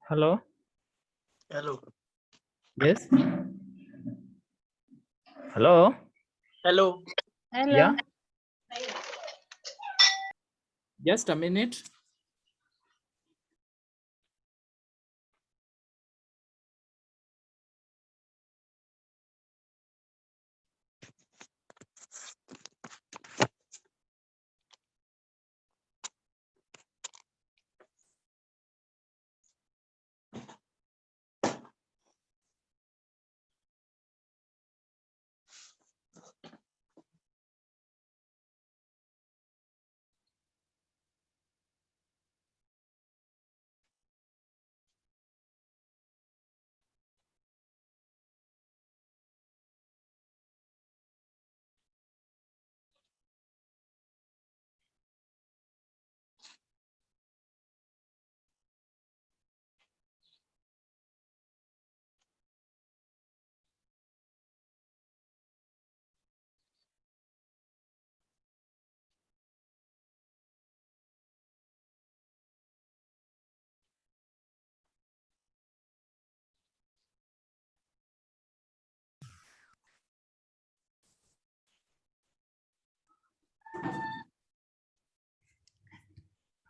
Hello? Hello. Yes? Hello? Hello. Hello. Yeah? Just a minute.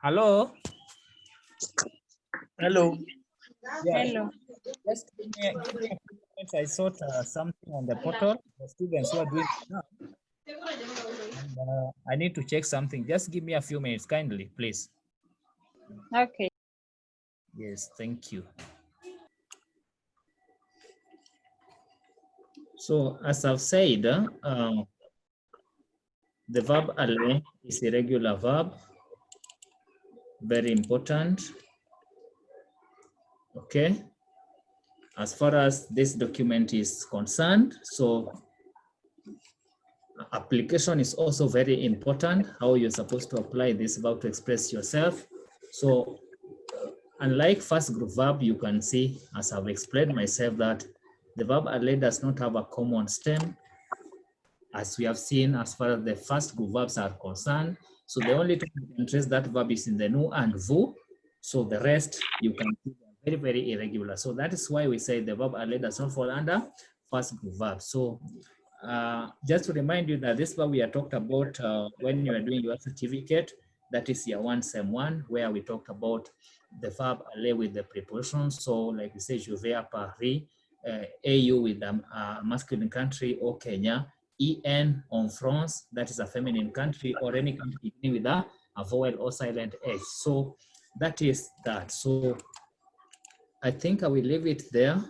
Hello? Hello. Yeah, Hello. just give me a few minutes. I saw something on the portal. The students who are doing it now. And, I need to check something. Just give me a few minutes, kindly, please. Okay. Yes, thank you. So, as I've said, the verb aller is a regular verb, very important. Okay, as far as this document is concerned, so application is also very important, how you're supposed to apply this verb to express yourself. So unlike first group verb, you can see, as I've explained myself, that the verb aller does not have a common stem, as we have seen as far as the first group verbs are concerned. So the only time you can trace that verb is in the nu and vu. So the rest you can see very, very irregular. So that is why we say the verb aller does not fall under first group verb. So just to remind you that this verb we are talked about when you are doing your certificate, that is year 1, sem 1, where we talked about the verb aller with the preposition. So like we say, je vais à Paris, AU with the masculine country, or Kenya, EN on France, that is a feminine country, or any country beginning with a vowel or silent H. So that is that. So I think I will leave it there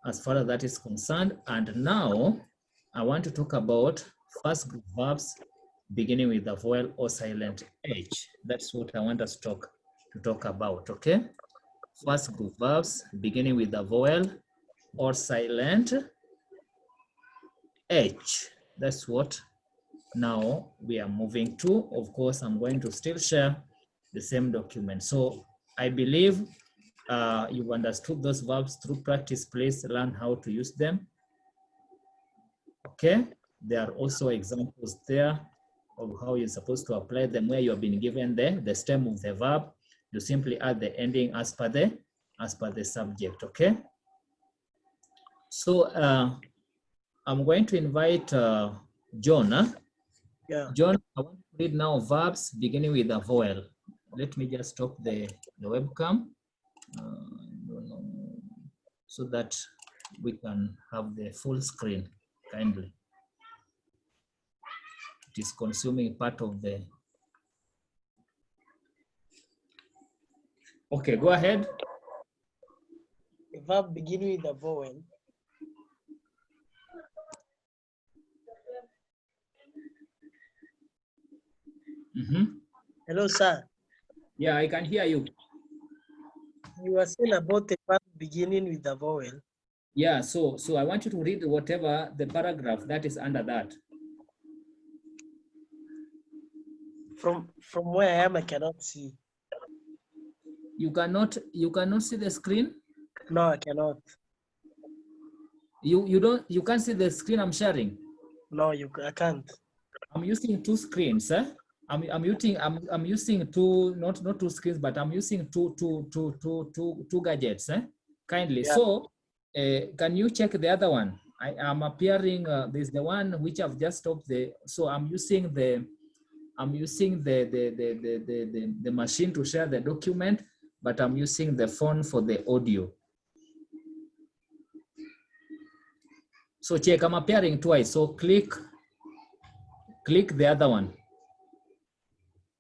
as far as that is concerned. And now I want to talk about first group verbs beginning with the vowel or silent H. That's what I want us to talk about, okay? First group verbs beginning with the vowel or silent H. That's what now we are moving to. Of course, I'm going to still share the same document. So I believe you've understood those verbs through practice. Please learn how to use them. Okay, there are also examples there of how you're supposed to apply them, where you have been given the stem of the verb. You simply add the ending as per the subject. Okay, so I'm going to invite John. Yeah. John, I want to read now verbs beginning with a vowel. Let me just stop the webcam so that we can have the full screen, kindly. It is consuming part of the... Okay, go ahead. A verb beginning with a vowel. Hello, sir. Yeah, I can hear you. You were saying about a verb beginning with a vowel. Yeah, so I want you to read whatever the paragraph that is under that. From where I am, I cannot see. You cannot see the screen? No, I cannot. You can't see the screen I'm sharing? No, I can't. I'm using two screens, eh? I'm using two, not two screens, but I'm using two gadgets, eh? Kindly. Yeah. So can you check the other one? I am appearing, there's the one which I've just stopped so I'm using the machine to share the document, but I'm using the phone for the audio. So check, I'm appearing twice. So click the other one.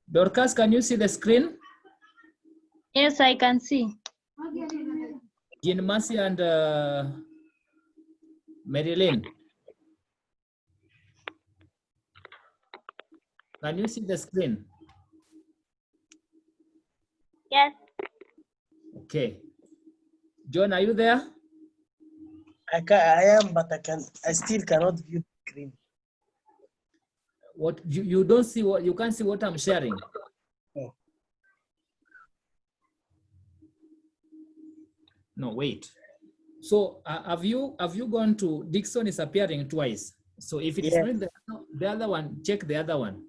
Dorcas, can you see the screen? Yes, I can see. Jean Mercy and Marilyn. Can you see the screen? Yes. Okay. John, are you there? I am, but I still cannot view the screen. What you don't see what you can't see what I'm sharing? Oh. No, wait. So have you gone to Dixon is appearing twice. So if it is not the other one, check the other one.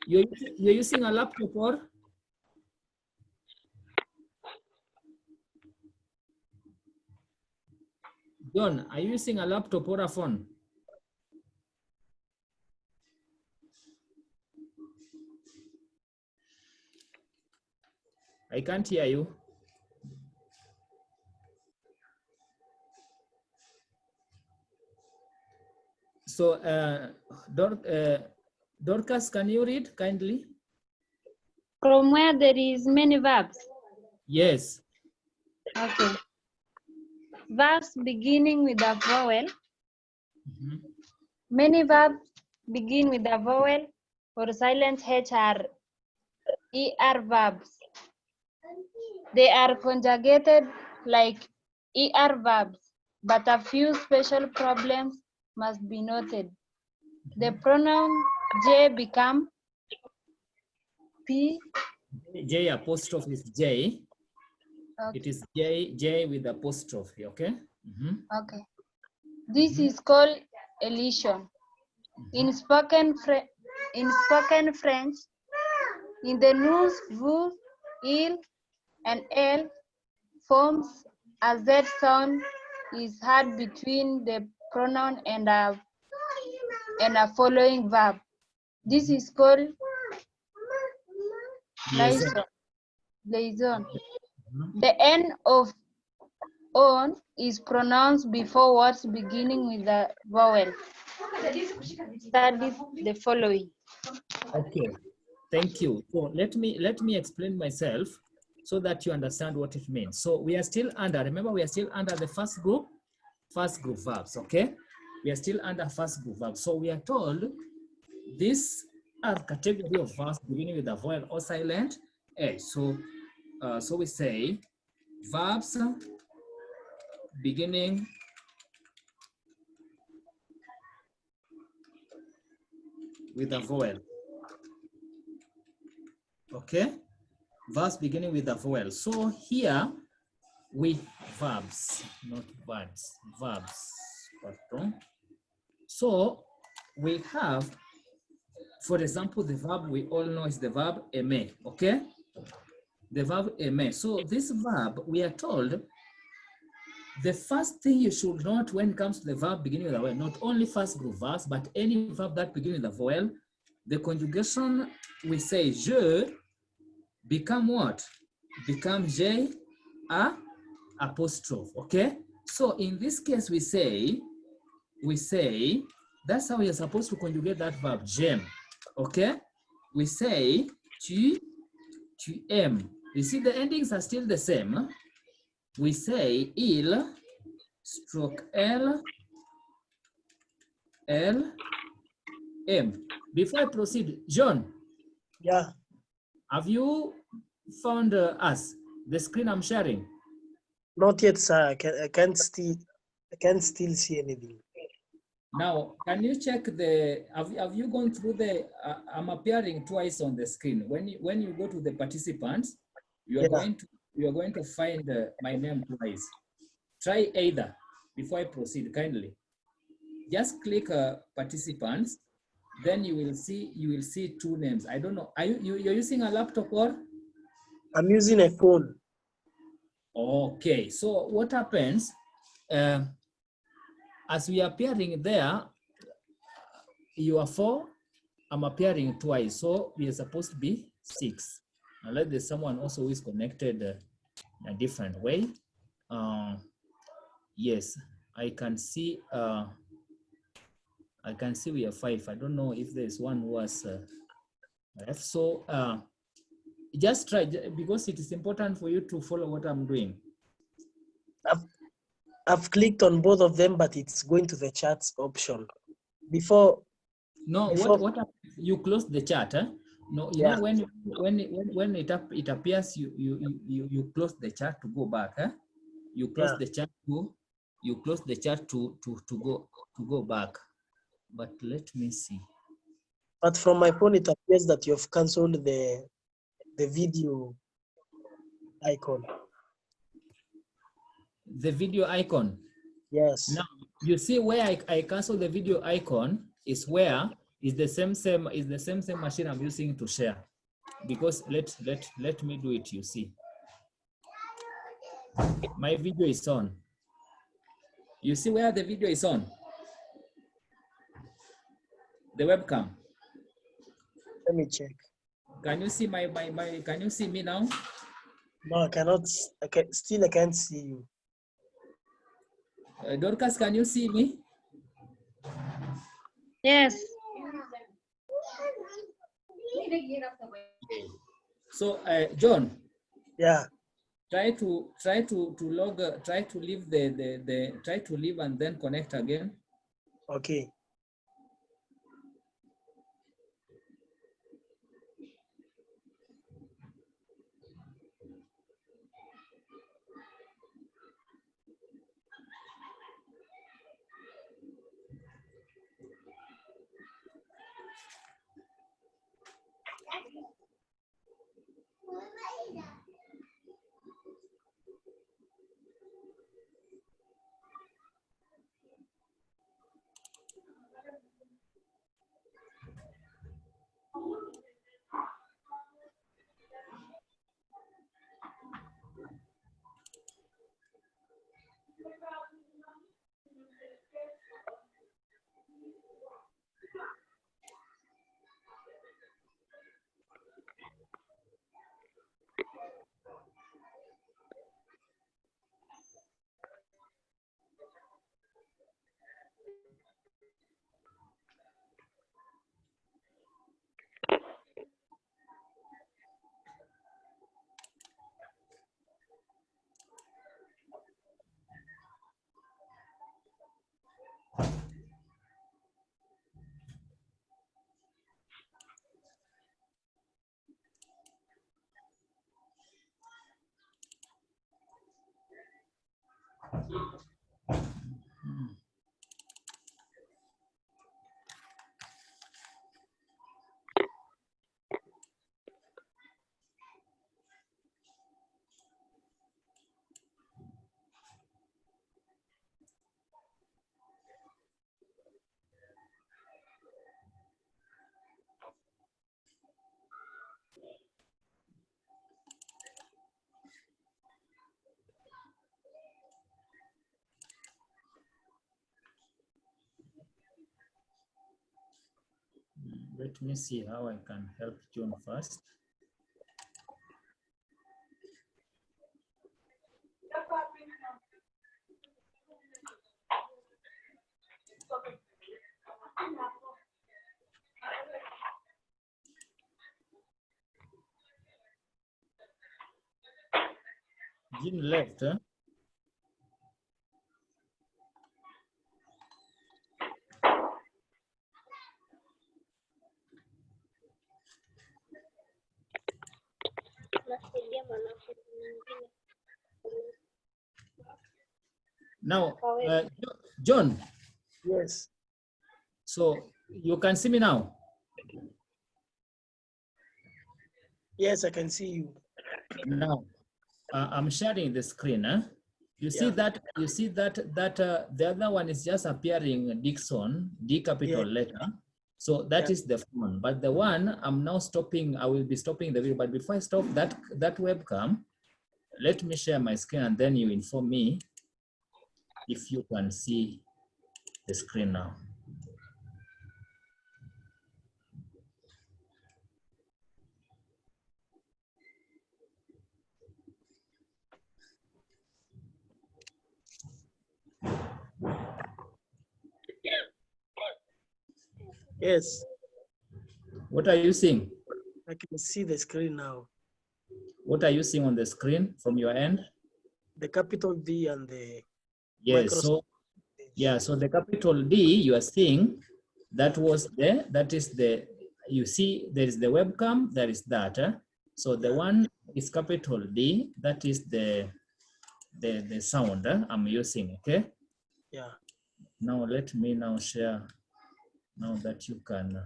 You're using a laptop or? John, are you using a laptop or a phone? I can't hear you. So, Dorcas, can you read kindly? From where there is many verbs. Yes. Okay. Verbs beginning with a vowel. Mhm. Many verbs begin with a vowel or silent H or ER verbs. They are conjugated like ER verbs, but a few special problems must be noted. The pronoun J become P. J apostrophe is J. Okay. It is J with apostrophe, okay? Mhm. Okay. This is called elision. In spoken French, in the nouns vous, il, and elle forms a Z sound is heard between the pronoun and a following verb. This is called liaison. Liaison. The end of on is pronounced before words beginning with a vowel. That is the following. Okay, thank you. So let me explain myself so that you understand what it means. So we are still under, remember we are still under the first group verbs, okay? We are still under first group verbs. So we are told this are category of verbs beginning with a vowel or silent H. So, so we say verbs beginning with a vowel. Okay, verbs beginning with a vowel. So here we verbs, not words, verbs. Pardon. So we have, for example, the verb we all know is the verb aimer. Okay, the verb aimer. So this verb, we are told the first thing you should note when it comes to the verb beginning with a vowel, not only first group verbs, but any verb that begins with a vowel, the conjugation we say je become what? Become J a apostrophe, okay? So in this case, we say, that's how you're supposed to conjugate that verb, j'aime, okay? We say, tu aimes. You see, the endings are still the same. Huh? We say, il stroke elle aime. Before I proceed, John. Yeah. Have you found us, the screen I'm sharing? Not yet, sir. I can't still see anything. Now, can you check have you gone through the, I'm appearing twice on the screen. When you go to the participants, you are going to find my name twice. Try either before I proceed, kindly. Just click participants, then you will see two names. I don't know, you're using a laptop or? I'm using a phone. Okay, so what happens, as we are appearing there, you are 4, I'm appearing twice, so we are supposed to be 6. Unless there's someone also who is connected in a different way. Yes, I can see we are 5. I don't know if there's one who was left. So just try, because it is important for you to follow what I'm doing. I've clicked on both of them, but it's going to the chats option. Before what you close the chat, huh? No, you know when it appears, you close the chat to go back, huh? You close the chat to go back. But let me see. But from my phone, it appears that you've cancelled the video icon. The video icon. Yes. Now you see where I cancel the video icon is where is the same machine I'm using to share. Because let me do it. You see, my video is on. You see where the video is on? The webcam. Let me check. Can you see can you see me now? No, I cannot. I can't see you. Dorcas, can you see me? Yes. So, John, Yeah. try to log. Try to leave try to leave and then connect again. Okay. Let me see how I can help John first. Jean left, huh? Now, John, Yes. so you can see me now? Yes, I can see you. Now, I'm sharing the screen. Huh? You see Yeah. that? You see that the other one is just appearing Dixon, D capital letter. So that is the phone. But the one I'm now stopping. I will be stopping the video. But before I stop that webcam, let me share my screen and then you inform me if you can see the screen now. Yes. What are you seeing? I can see the screen now. What are you seeing on the screen from your end? The capital D and the Yes, Microsoft. so yeah, so the capital D you are seeing, that is the, you see there is the webcam, there is that. So the one is capital D, that is the sound I'm using, okay? Yeah. Now let me now share, now that you can.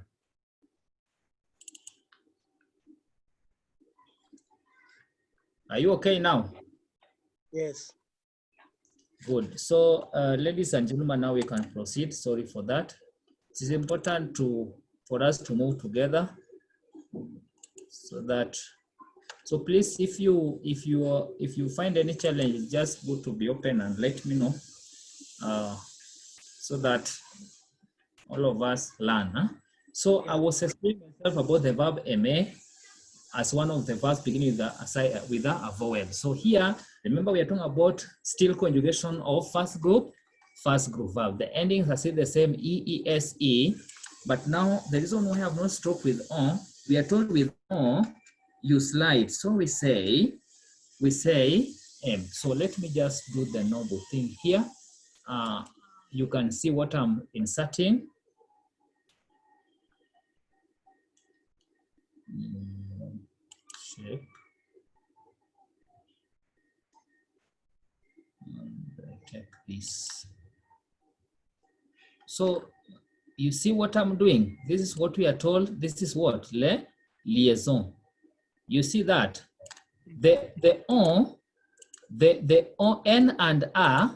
Are you okay now? Yes. Good. So ladies and gentlemen, now we can proceed. Sorry for that. It is important for us to move together so that, so please, if you find any challenge, just go to be open and let me know, so that all of us learn. Huh? So I was explaining myself about the verb aimer. as one of the verbs beginning with a vowel. So here, remember we are talking about still conjugation of first group verb. The endings are still the same, E-E-S-E, but now the reason we have no stroke with O, we are told with O, you slide. So we say M. So let me just do the normal thing here. You can see what I'm inserting. Shape. And I take this. So you see what I'm doing? This is what we are told. This is what? Liaison. You see that? The on, the on, N and A,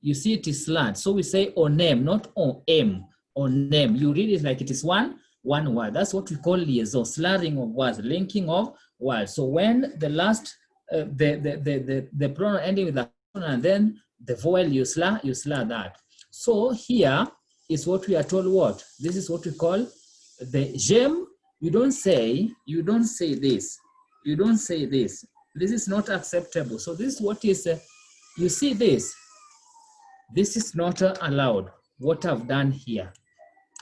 you see it is slant. So we say on name, not on M, on name. You read it like it is one word. That's what we call liaison, slurring of words, linking of words. So when the last, the pronoun ending with a and then the vowel you slur that. So here is what we are told what? This is what we call the j'aime. You don't say this. You don't say this. This is not acceptable. So this is what is, you see this. This is not allowed, what I've done here.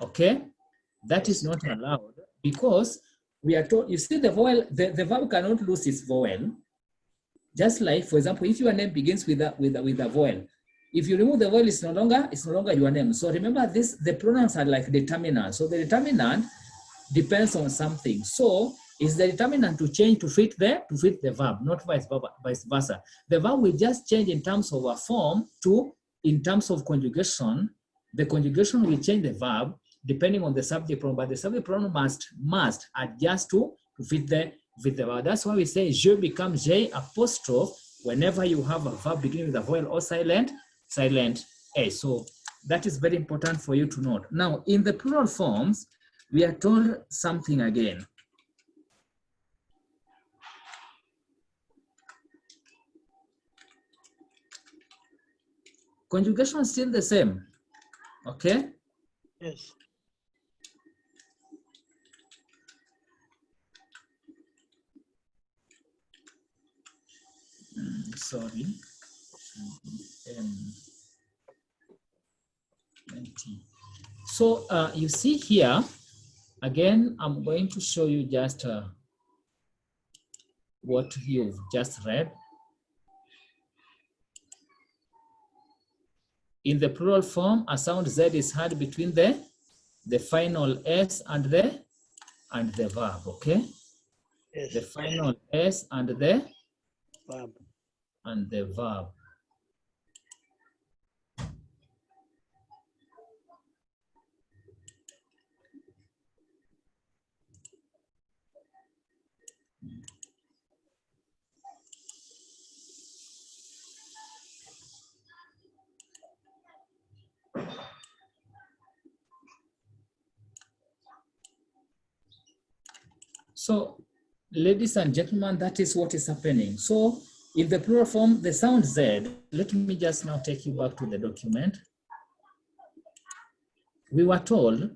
Okay? That is not allowed because we are told, you see the vowel, the verb cannot lose its vowel. Just like, for example, if your name begins with a vowel, if you remove the vowel, it's no longer your name. So remember this, the pronouns are like determinant. So the determinant depends on something. So it's the determinant to change to fit the verb, not vice versa. The verb will just change in terms of a form to in terms of conjugation. The conjugation will change the verb depending on the subject pronoun, but the subject pronoun must adjust to fit the verb. That's why we say je becomes J apostrophe whenever you have a verb beginning with a vowel or silent A. So that is very important for you to note. Now, in the plural forms, we are told something again. Conjugation is still the same, okay? Yes. Sorry. So you see here, again, I'm going to show you just what you've just read. In the plural form, a sound Z is heard between the final S and the verb, okay? Yes. The final S and the Verb. And the verb. So, ladies and gentlemen, that is what is happening. So, in the plural form, the sound Z, let me just now take you back to the document. We were told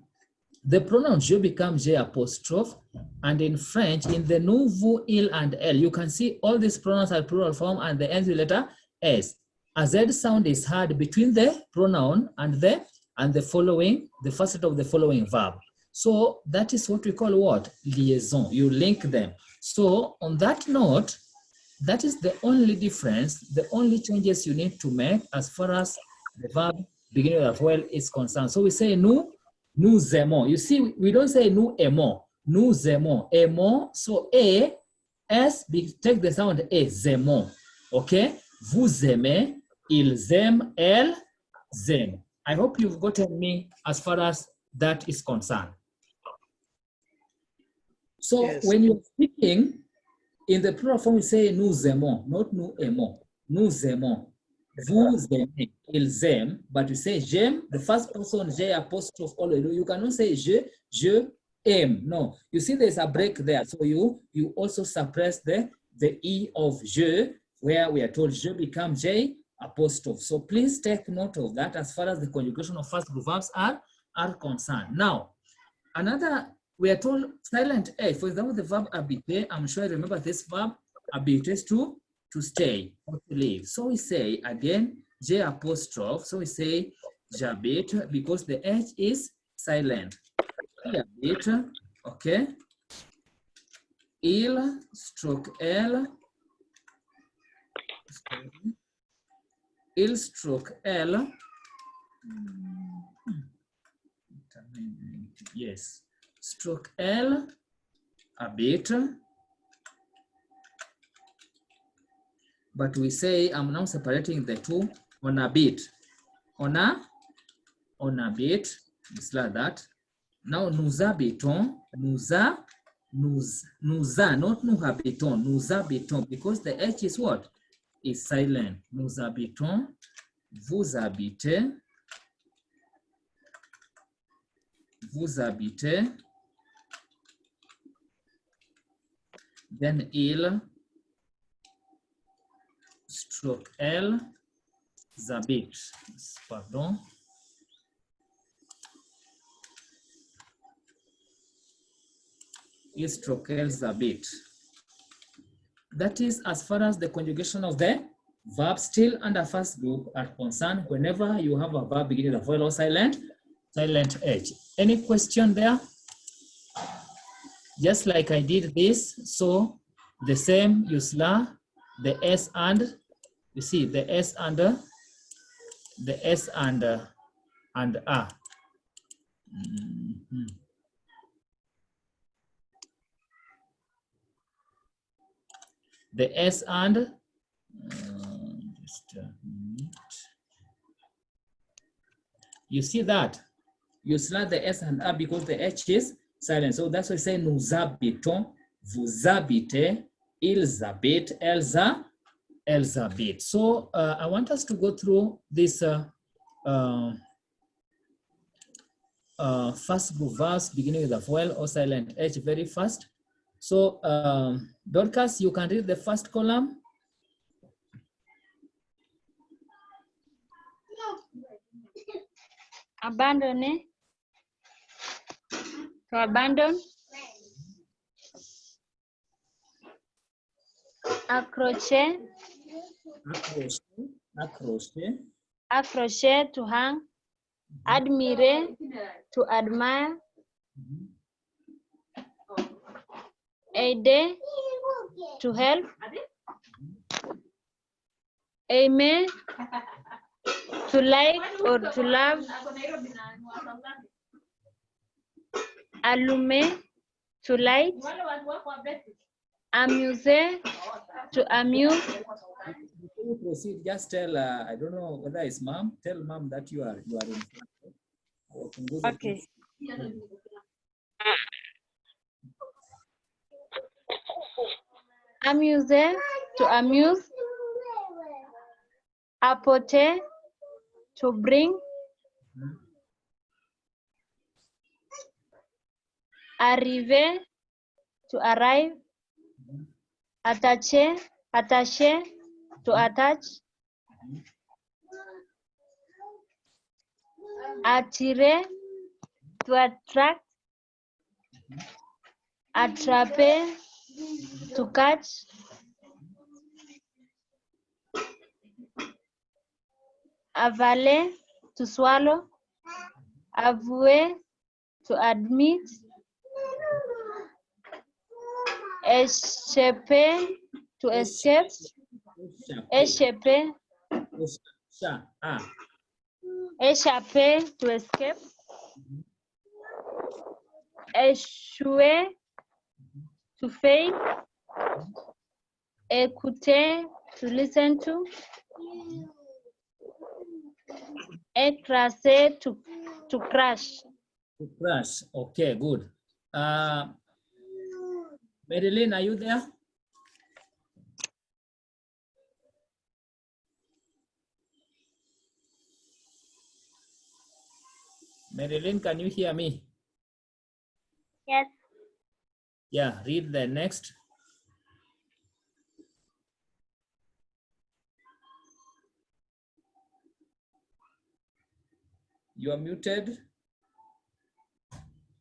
the pronoun je becomes J apostrophe, and in French, in the nouveau il and elle, you can see all these pronouns are plural form and the ends with letter S. A Z sound is heard between the pronoun and the following, the first set of the following verb. So that is what we call what? Liaison. You link them. So on that note, that is the only difference, the only changes you need to make as far as the verb beginning with a vowel is concerned. So we say nous aimons. You see, we don't say nous aimons. Nous aimons. Aimons. So A, S, take the sound A, aimons. Okay? Vous aimez, ils aiment, elles aiment. I hope you've gotten me as far as that is concerned. So yes, when you're speaking in the plural form, we say nous aimons, not nous aimons. Nous aimons. Vous aimez, ils aiment, but you say j'aime, the first person, J apostrophe, all you cannot say je aime. No, you see there's a break there. So you also suppress the E of je, where we are told je becomes J apostrophe. So please take note of that as far as the conjugation of first group verbs are concerned. Now, another we are told silent A. For example, the verb habiter, I'm sure you remember this verb, habiter is to stay or to live. So we say again, J apostrophe. So we say j'habite because the H is silent. J'habite, okay. Il stroke L. Il stroke L. Yes. Stroke L, habite. But we say, I'm now separating the two on a bit. On a bit, it's like that. Now, nous habitons, nous, not nous habitons, nous habitons, because the H is what? Is silent. Nous habitons, vous habitez, vous habitez, then il, stroke L, habite, pardon. Il stroke L, habite. That is as far as the conjugation of the verb still under first group are concerned. Whenever you have a verb beginning with a vowel or silent H. Any question there? Just like I did this, so the same you slur the S and you see the S and the S and A. The S and just a minute. You see that? You slur the S and A because the H is silent. So that's why I say nous habitons, vous habitez, ils habitent, elles habitent. So I want us to go through this first group verbs beginning with a vowel or silent H very fast. So Dorcas, you can read the first column. Abandon. To abandon. Accrocher. Accrocher. Accrocher, to hang. Admire, to admire. Aider, to help. Aimer, to like or to love. Allumer, to light. Amuser, to amuse. Before you proceed, just tell, I don't know whether it's mom, tell mom that you are in front. Okay. Amuser, to amuse. Apporter, to bring. Arriver, to arrive. Attacher, to attach. Attirer, to attract. Attraper, to catch. Avaler, to swallow. Avouer, to admit. Échapper, to escape. Échapper. Échapper, to escape. Échouer, to fail. Écouter, to listen to. Écraser, to crash. To crash. Okay, good. Marilyn, are you there? Marilyn, can you hear me? Yes. Yeah, read the next. You are muted.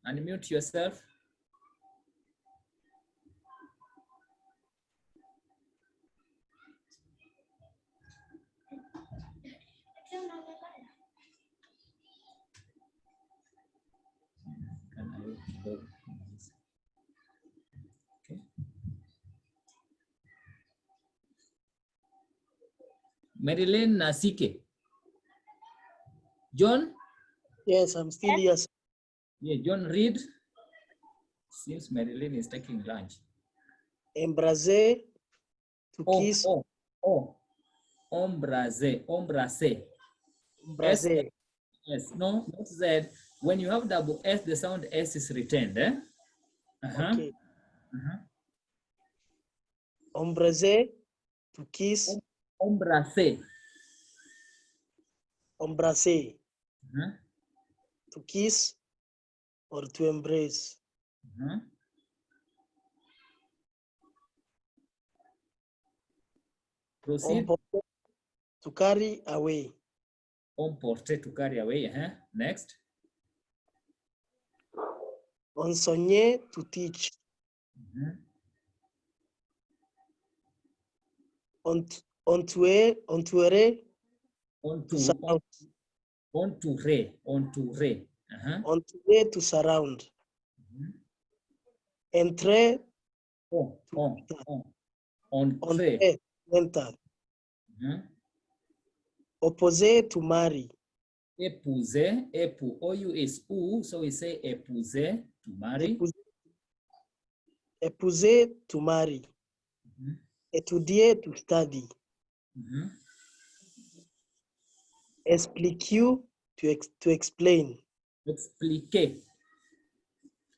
Unmute yourself. Marilyn Nasike. John? Yes, I'm still here. Yeah, John, read. Since Marilyn is taking lunch. Embrace, to kiss. Embrace. Embrace. Yes, no, not Z. When you have double S, the sound S is retained. Eh? Okay. Embrace, to kiss. Embrace. Embrace, to kiss or to embrace. Proceed. Emporter, to carry away. Emporter, to carry away. Next. Enseigner, to teach. Entouré, Entouré. to surround. Entouré. Entouré, to surround. Entrer, Entrer. enter. Opposer, to marry. Épouser, époux. OU is ou, so we say épouser, to marry. Épouser, to marry. Étudier, to study. Expliquer, to explain. Expliquer.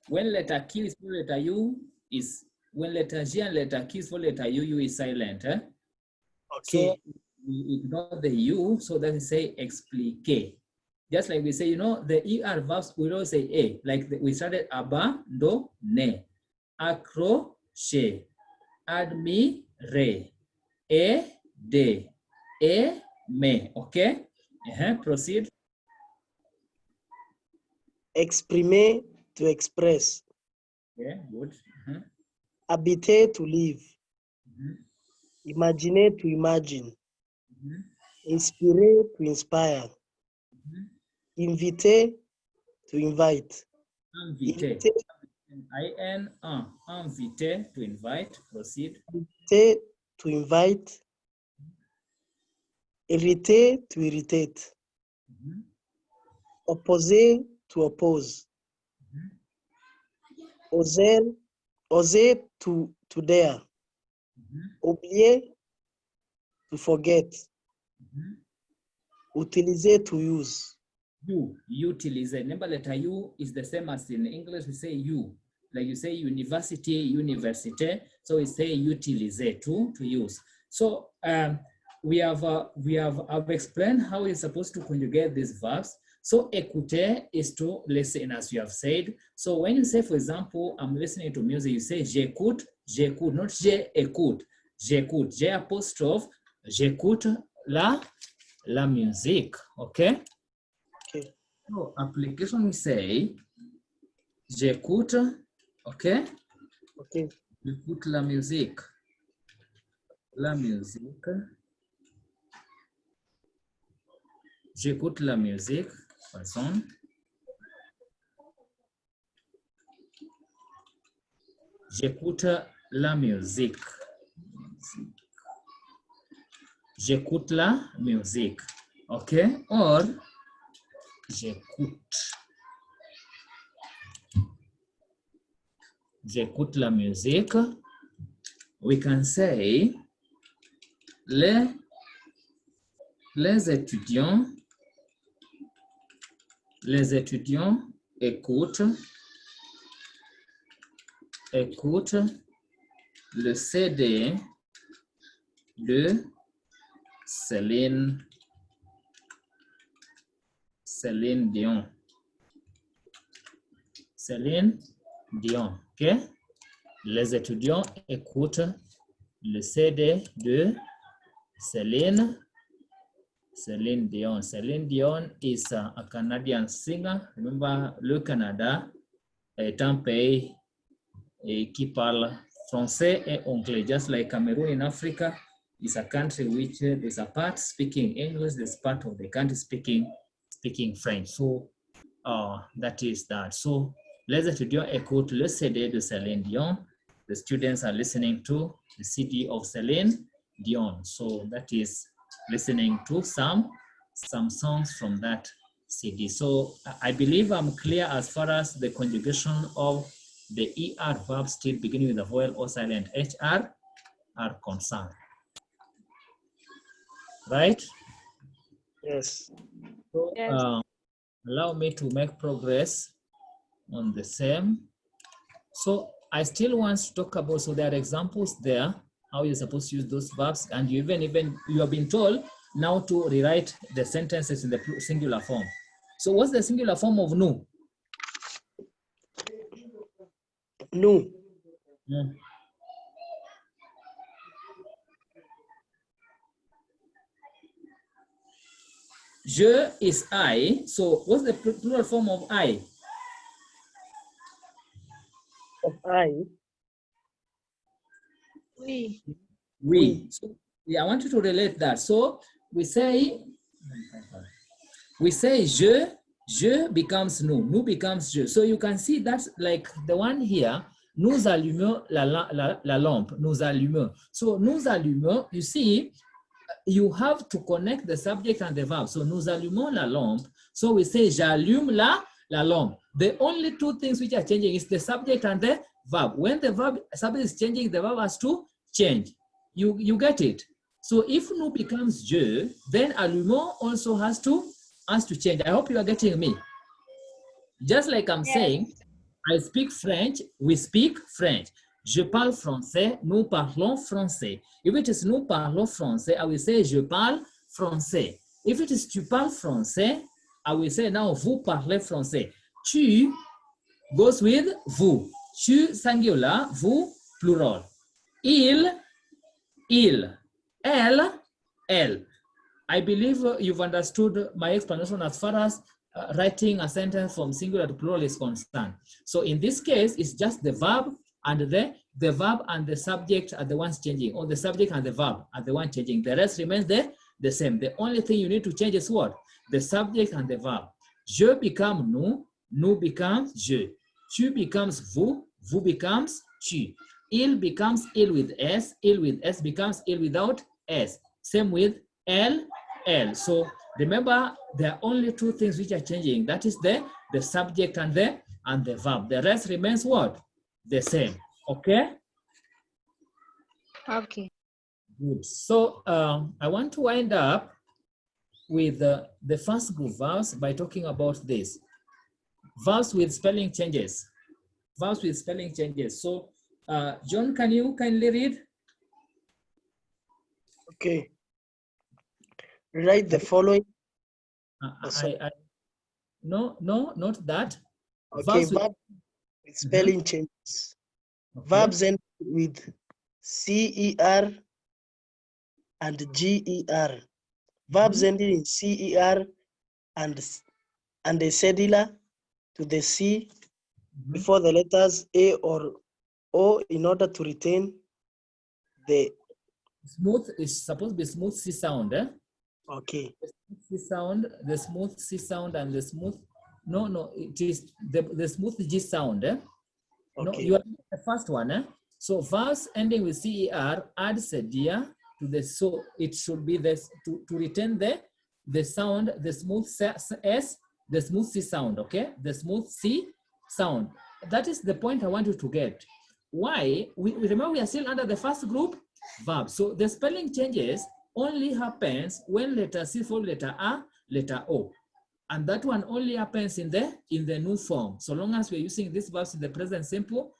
When letter Q is for letter U, is when letter G and letter Q is for letter U is silent. Eh? Okay. So we ignore the U, so then we say explique. Just like we say, you know, the ER verbs, we don't say A. Like we started abandonner, accrocher, admirer, aider, aimer. Okay? Proceed. Exprimer, to express. Okay, good. Habiter, to live. Imaginer, to imagine. Inspire, to inspire. Inviter, to invite. Inviter. Inviter, to invite. Proceed. Inviter, to invite. Irriter, to irritate. Opposer, to oppose. Oser, to dare. Oublier, to forget. Utiliser, to use. Utilize. Remember, letter U is the same as in English. We say U. Like you say university, university. So we say utilize, to use. So I've explained how we're supposed to conjugate these verbs. So écouter is to listen, as you have said. So when you say, for example, I'm listening to music, you say j'écoute, not j'écoute, j'écoute, J apostrophe, j'écoute la musique, okay? Okay. So application, we say j'écoute, okay? Okay. J'écoute la musique. La musique. J'écoute la musique. Passons. J'écoute la musique. J'écoute la musique. Okay? Or j'écoute la musique. We can say les étudiants écoutent le CD de Céline Dion. Céline Dion, ok? Les étudiants écoutent le CD de Céline Dion. Céline Dion is a Canadian singer. Remember, le Canada est un pays qui parle français et anglais, just like Cameroon in Africa is a country which there's a part speaking English, there's part of the country speaking French. So that is that. So les étudiants écoutent le CD de Céline Dion. The students are listening to the CD of Céline Dion. So that is listening to some songs from that CD. So I believe I'm clear as far as the conjugation of the ER verbs still beginning with the vowel or silent HR are concerned. Right? Yes. So Yes. allow me to make progress on the same. So I still want to talk about, so there are examples there, how you're supposed to use those verbs, and you you have been told now to rewrite the sentences in the singular form. So what's the singular form of nous? Nous. Mm. Je is I. So what's the plural form of I? Of I. We. So, yeah, I want you to relate that. So we say je becomes nous becomes je. So you can see that's like the one here, nous allumons la lampe, nous allumons. So nous allumons, you see, you have to connect the subject and the verb. So nous allumons la lampe. So we say j'allume la lampe. The only two things which are changing is the subject and the verb. When the subject is changing, the verb has to change. You get it? So if nous becomes je, then allumons also has to change. I hope you are getting me. Just like I'm saying, I speak French, we speak French. Je parle français, nous parlons français. If it is nous parlons français, I will say je parle français. If it is tu parles français, I will say now vous parlez français. Tu goes with vous. Tu singular, vous plural. Il, elle. I believe you've understood my explanation as far as writing a sentence from singular to plural is concerned. So in this case, it's just the verb and the verb and the subject are the ones changing, or the subject and the verb are the one changing. The rest remains the same. The only thing you need to change is what? The subject and the verb. Je become nous becomes je. Tu becomes vous becomes tu. Il becomes il with s becomes il without s. Same with L. So remember, there are only two things which are changing. That is the subject and the verb. The rest remains what? The same. Okay? Okay. Good. So I want to wind up with the first group verbs by talking about this. Verbs with spelling changes. Verbs with spelling changes. So John, can you kindly read? Okay. Write the following. No, not that. Okay, Verbs verb with spelling changes. okay. Verbs end with CER and GER. Verbs ending in CER and a cedilla to the C before the letters A or O in order to retain the smooth is supposed to be smooth C sound, eh? Okay. The smooth C sound and the smooth, no, it is the smooth G sound, eh? Okay. No, you are the first one, eh? So verbs ending with CER add cedia to the, so it should be this to retain the sound, the smooth S, the smooth C sound, okay? The smooth C sound. That is the point I want you to get. Why? We remember we are still under the first group, verb. So the spelling changes only happens when letter C follows letter A, letter O. And that one only happens in the new form, so long as we're using these verbs in the present simple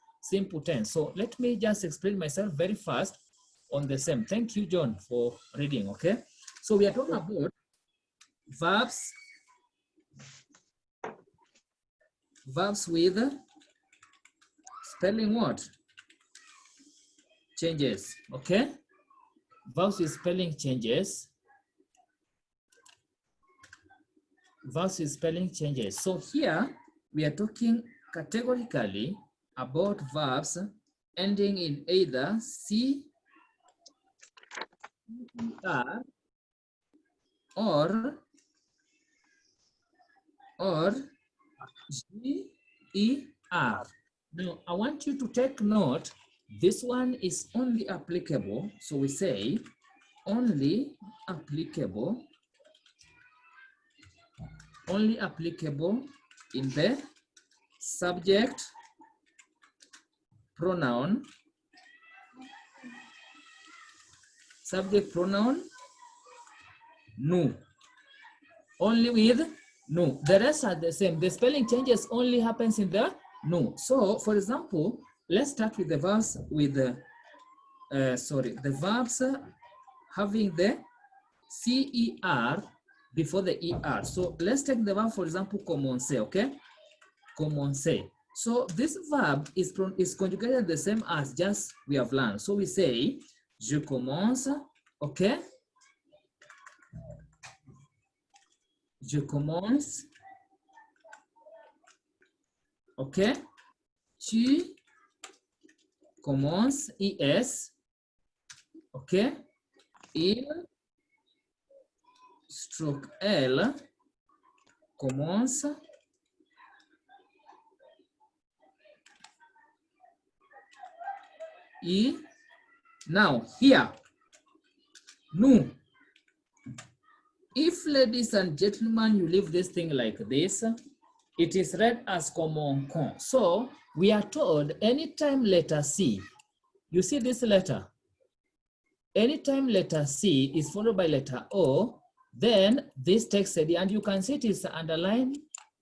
tense. So let me just explain myself very fast on the same. Thank you, John, for reading, okay? So we are talking about verbs with spelling what? Changes, okay? Verbs with spelling changes. Verbs with spelling changes. So here we are talking categorically about verbs ending in either C, R, or G, E, R. Now I want you to take note. This one is only applicable. So we say only applicable in the subject pronoun, nu. Only with nu. The rest are the same. The spelling changes only happens in the nu. So, for example, let's start with the verbs with the verbs having the CER before the ER. So let's take the verb, for example, commencer, okay? Commencer. So this verb is conjugated the same as just we have learned. So we say, je commence, okay? Je commence, okay? Tu commences, ES, okay? Il stroke L commence, E. Now here, nu. If, ladies and gentlemen, you leave this thing like this, it is read as common con. So we are told anytime letter C, you see this letter, anytime letter C is followed by letter O, then this text, and you can see it is underlined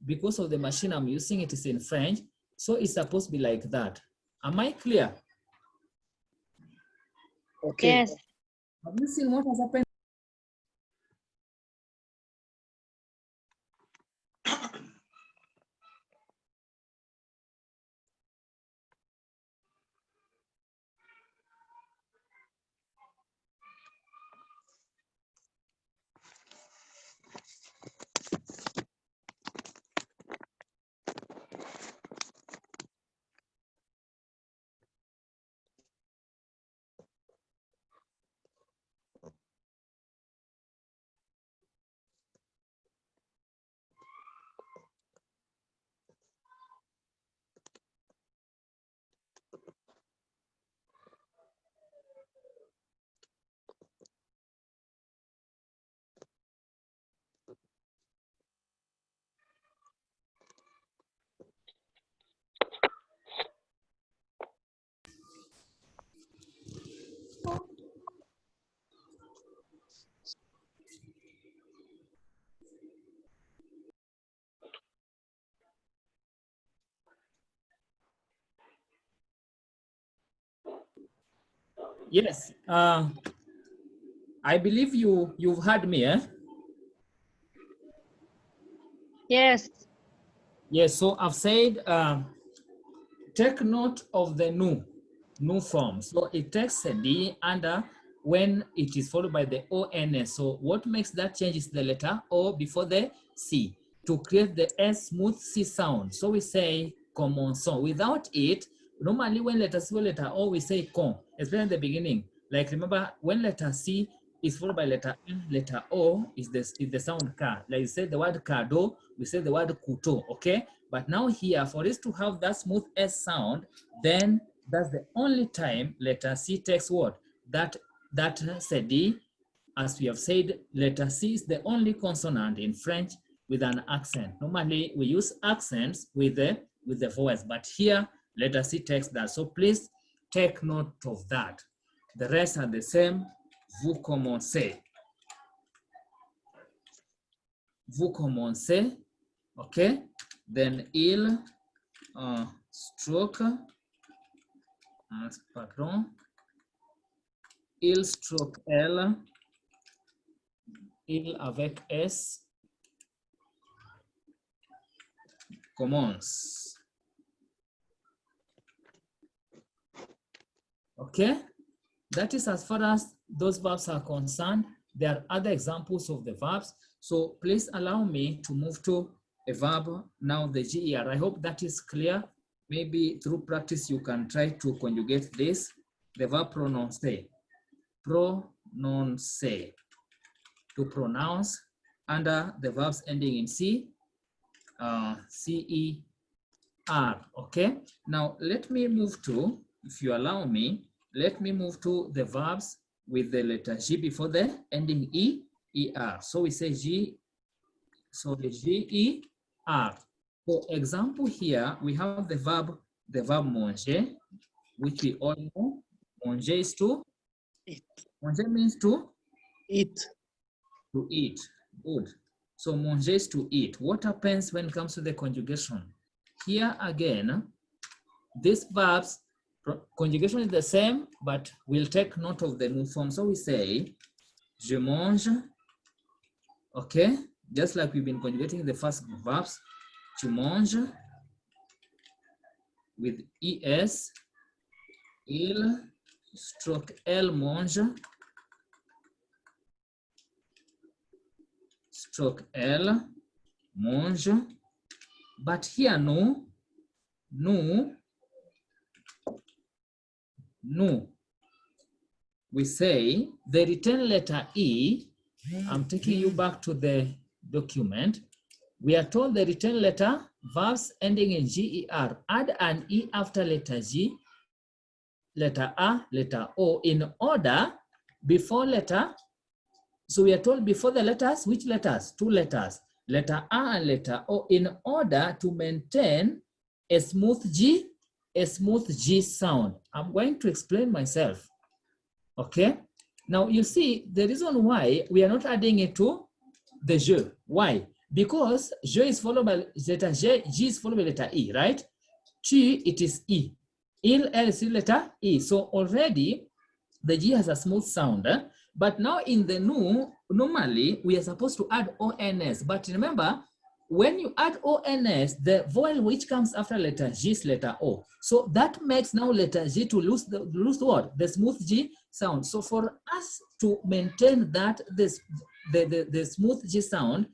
because of the machine I'm using, it is in French. So it's supposed to be like that. Am I clear? Okay. Yes. Have you seen what has happened? Yes, I believe you've heard me, eh? Yes. Yes, so I've said take note of the nu form. So it takes a D under when it is followed by the ONS. So what makes that change is the letter O before the C to create the S smooth C sound. So we say commençons. Without it, normally when letter C or letter O, we say con, especially in the beginning. Like remember, when letter C is followed by letter N, letter O is the sound car. Like you say the word cardo, we say the word couteau, okay? But now here, for us to have that smooth S sound, then that's the only time letter C takes what? That CD, as we have said, letter C is the only consonant in French with an accent. Normally, we use accents with the vowels, but here, letter C takes that. So please take note of that. The rest are the same. Vous commencez. Vous commencez. Okay. Then il stroke. Pardon. Il stroke L. Il avec S. Commence. Okay. That is as far as those verbs are concerned. There are other examples of the verbs. So please allow me to move to a verb now, the GER. I hope that is clear. Maybe through practice, you can try to conjugate this. The verb prononcer. Prononcer. To pronounce under the verbs ending in C, C-E-R, okay? Now, let me move to, if you allow me, let me move to the verbs with the letter G before the ending ER. So we say G, so the GER. For example, here we have the verb manger, which we all know. Manger is to Eat. Manger means to Eat. eat. Good. So manger is to eat. What happens when it comes to the conjugation? Here again, these verbs, conjugation is the same, but we'll take note of the new form. So we say, je mange, okay? Just like we've been conjugating the first verbs, tu manges with ES, il, stroke elle mange, stroke elle mange. But here, no, we say the written letter E. I'm taking you back to the document. We are told the written letter, verbs ending in GER, add an E after letter G, letter A, letter O, in order before letter. So we are told before the letters, which letters? Two letters, letter A and letter O, in order to maintain a smooth G sound. I'm going to explain myself. Okay. Now you see the reason why we are not adding it to the je. Why? Because je is followed by letter J, G is followed by letter E, right? Chi, it is E. Il, L is letter E. So already the G has a smooth sound. But now in the nu, normally we are supposed to add ONS. But remember, when you add ONS, the vowel which comes after letter G is letter O. So that makes now letter G to lose the what? The smooth G sound. So for us to maintain that the smooth G sound,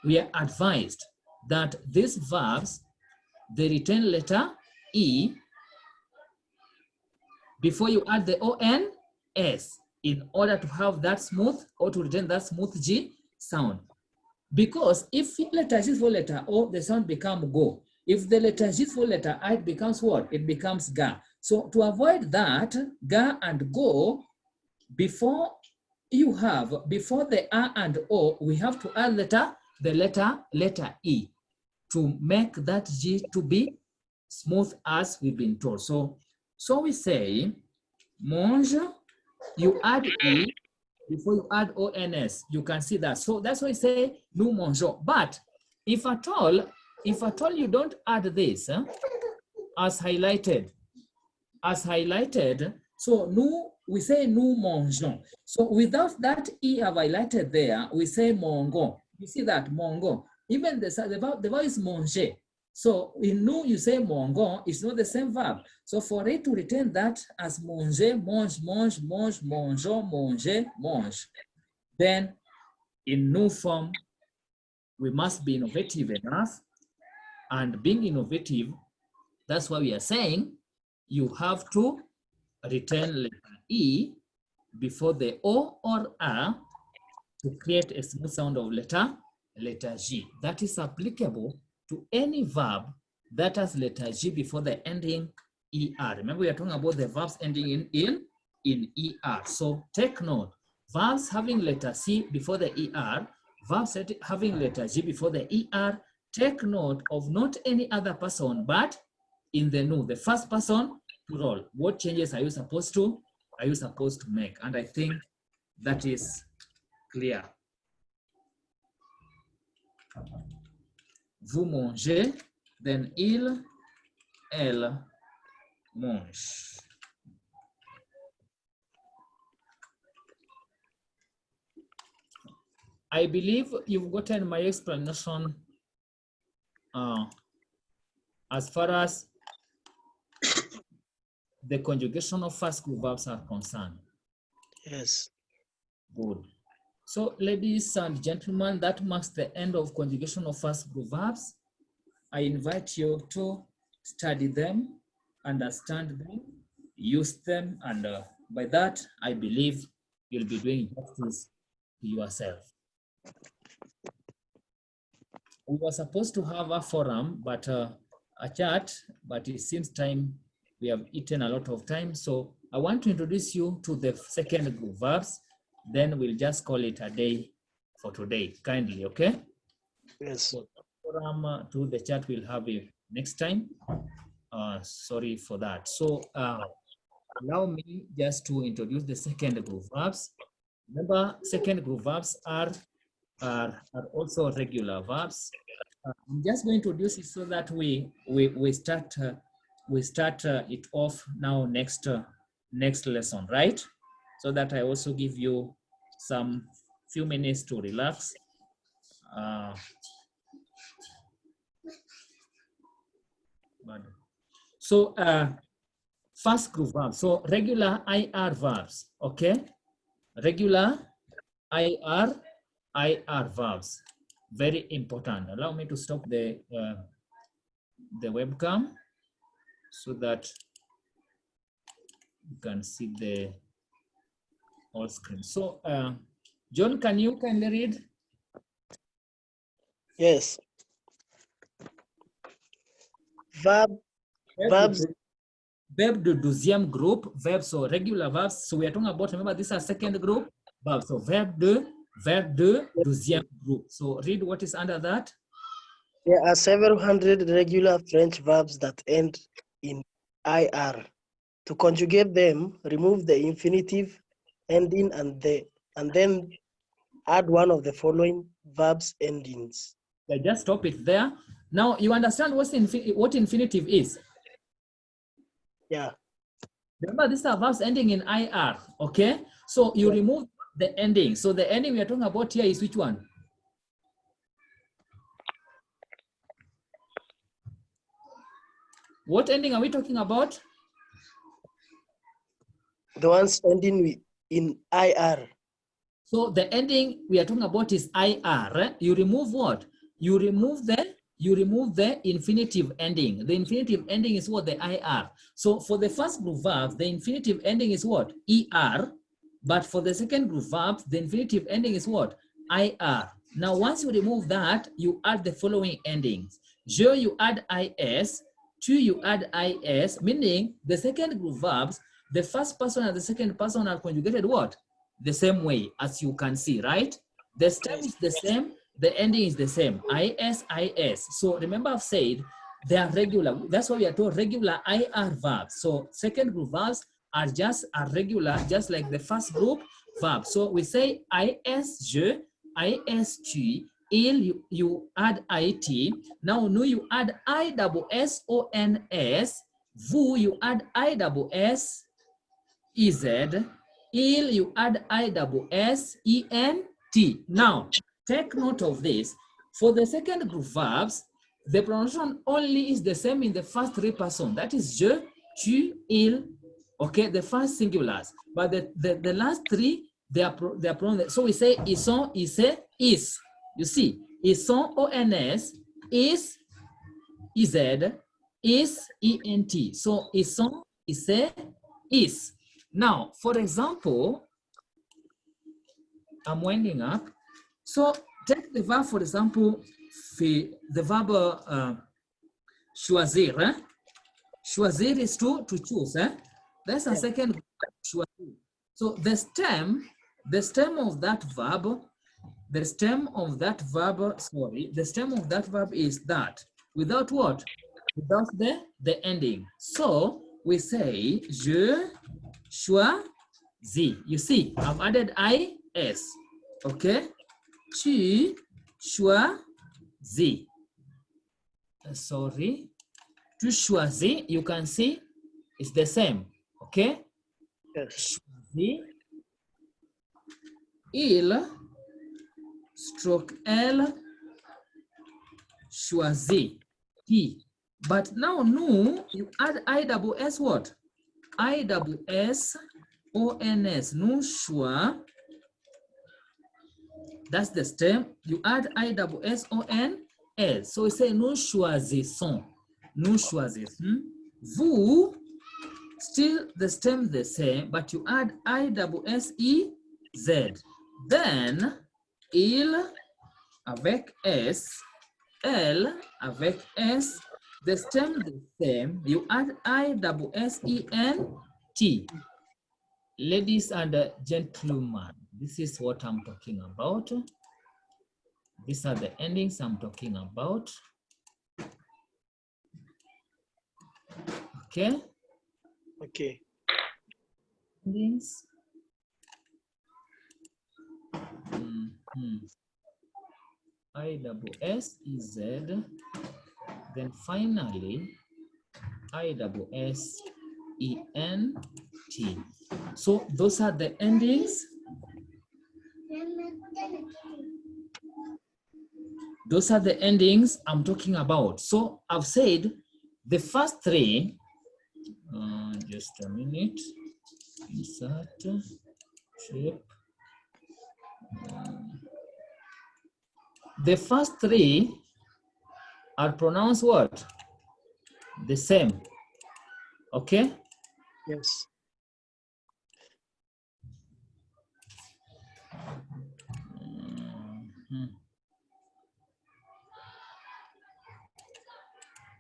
we are advised that these verbs, they retain letter E before you add the ONS in order to have that smooth or to retain that smooth G sound. Because if letter G is for letter O, the sound becomes go. If the letter G is for letter I, it becomes what? It becomes ga. So to avoid that, ga and go, before the A and O, we have to add the letter E to make that G to be smooth as we've been told. So we say, mange, you add E before you add ONS. You can see that. So that's why I say, nous mangeons. But if at all you don't add this, as highlighted, so nous, we say nous mangeons. So without that E I've highlighted there, we say mongon. You see that, mongon. Even the verb is manger. So in nous, you say mongon, it's not the same verb. So for it to retain that as manger, mange, mange, mange, mangeons, manger, mange, then in nous form, we must be innovative enough. And being innovative, that's why we are saying you have to retain letter E before the O or A to create a smooth sound of letter G. That is applicable to any verb that has letter G before the ending ER. Remember, we are talking about the verbs ending in ER. So take note, verbs having letter C before the ER, verbs having letter G before the ER, take note of not any other person, but in the nu, the first person plural. What changes are you supposed to make? And I think that is clear. Vous mangez, then il, elle mange. I believe you've gotten my explanation as far as the conjugation of first group verbs are concerned. Yes. Good. So ladies and gentlemen, that marks the end of conjugation of first group verbs. I invite you to study them, understand them, use them, and by that, I believe you'll be doing justice to yourself. We were supposed to have a forum, but a chat, but it seems we have eaten a lot of time. So I want to introduce you to the second group verbs. Then we'll just call it a day for today, kindly, okay? Yes. So to the chat we'll have it next time. Sorry for that. So allow me just to introduce the second group verbs. Remember, second group verbs are also regular verbs. I'm just going to introduce it so that we start it off now next lesson, right? So that I also give you some few minutes to relax. So first group verbs. So regular IR verbs, okay? Regular IR verbs. Very important. Allow me to stop the webcam so that you can see the whole screen. So John, can you kindly read? Yes. Verbs. Verb de deuxième group, verbs, so regular verbs. So we are talking about, remember, these are second group verbs. So verb de deuxième group. So read what is under that. There are several hundred regular French verbs that end in IR. To conjugate them, remove the infinitive ending and then add one of the following verbs endings. I just stop it there. Now you understand what infinitive is. Yeah. Remember, these are verbs ending in IR, okay? So you remove the ending. So the ending we are talking about here is which one? What ending are we talking about? The ones ending in IR. So the ending we are talking about is IR. Right? You remove what? You remove the infinitive ending. The infinitive ending is what? The IR. So for the first group verb, the infinitive ending is what? ER. But for the second group verb, the infinitive ending is what? IR. Now, once you remove that, you add the following endings. Je, you add IS. Tu, you add IS, meaning the second group verbs, the first person and the second person are conjugated what? The same way, as you can see, right? The stem is the same, the ending is the same, IS, IS. So remember I've said they are regular. That's why we are told regular IR verbs. So second group verbs are regular, just like the first group verb. So we say IS, je, IS, tu, il, you add IT. Now, nu, you add ISSONS. Vous, you add ISS, EZ. Il, you add ISSENT. Now, take note of this. For the second group verbs, the pronunciation only is the same in the first three persons. That is je, tu, il. Okay, the first singulars. But the last three, they are pronounced. So we say ils sont, ise, is. You see, ils sont, ONS, is, EZ, is, ENT. So ils sont, ise, is. Now, for example, I'm winding up. So take the verb, for example, the verb choisir. Eh? Choisir is to choose. Eh? That's a second verb, choisir. So the stem of that verb, the stem of that verb is that. Without what? Without the ending. So we say je choisis. You see, I've added IS. Okay? Tu choisis. Sorry. Tu choisis, you can see it's the same. Okay? Yes. Choisis. Il stroke elle choisit. He. But now nous, you add ISS what? ISSONS. Nous choix. That's the stem. You add ISSONS. So we say nous choisissons. Nous choisissons. Vous, still the stem the same, but you add ISSEZ. Then, il avec S, elle avec S, the stem the same, you add ISSENT. Ladies and gentlemen, this is what I'm talking about. These are the endings I'm talking about. Okay. Okay. Endings. IWS, EZ. Then finally, IWS, ENT. So those are the endings. Those are the endings I'm talking about. So I've said the first three, just a minute, insert, shape. The first three are pronounced what? The same, okay? Yes.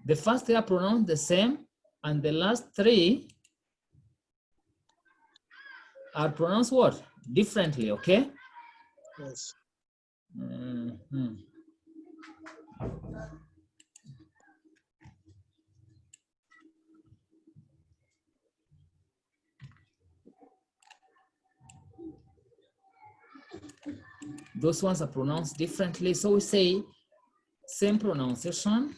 The first three are pronounced the same, and the last three are pronounced what? Differently, okay? Yes. Those ones are pronounced differently. So we say same pronunciation.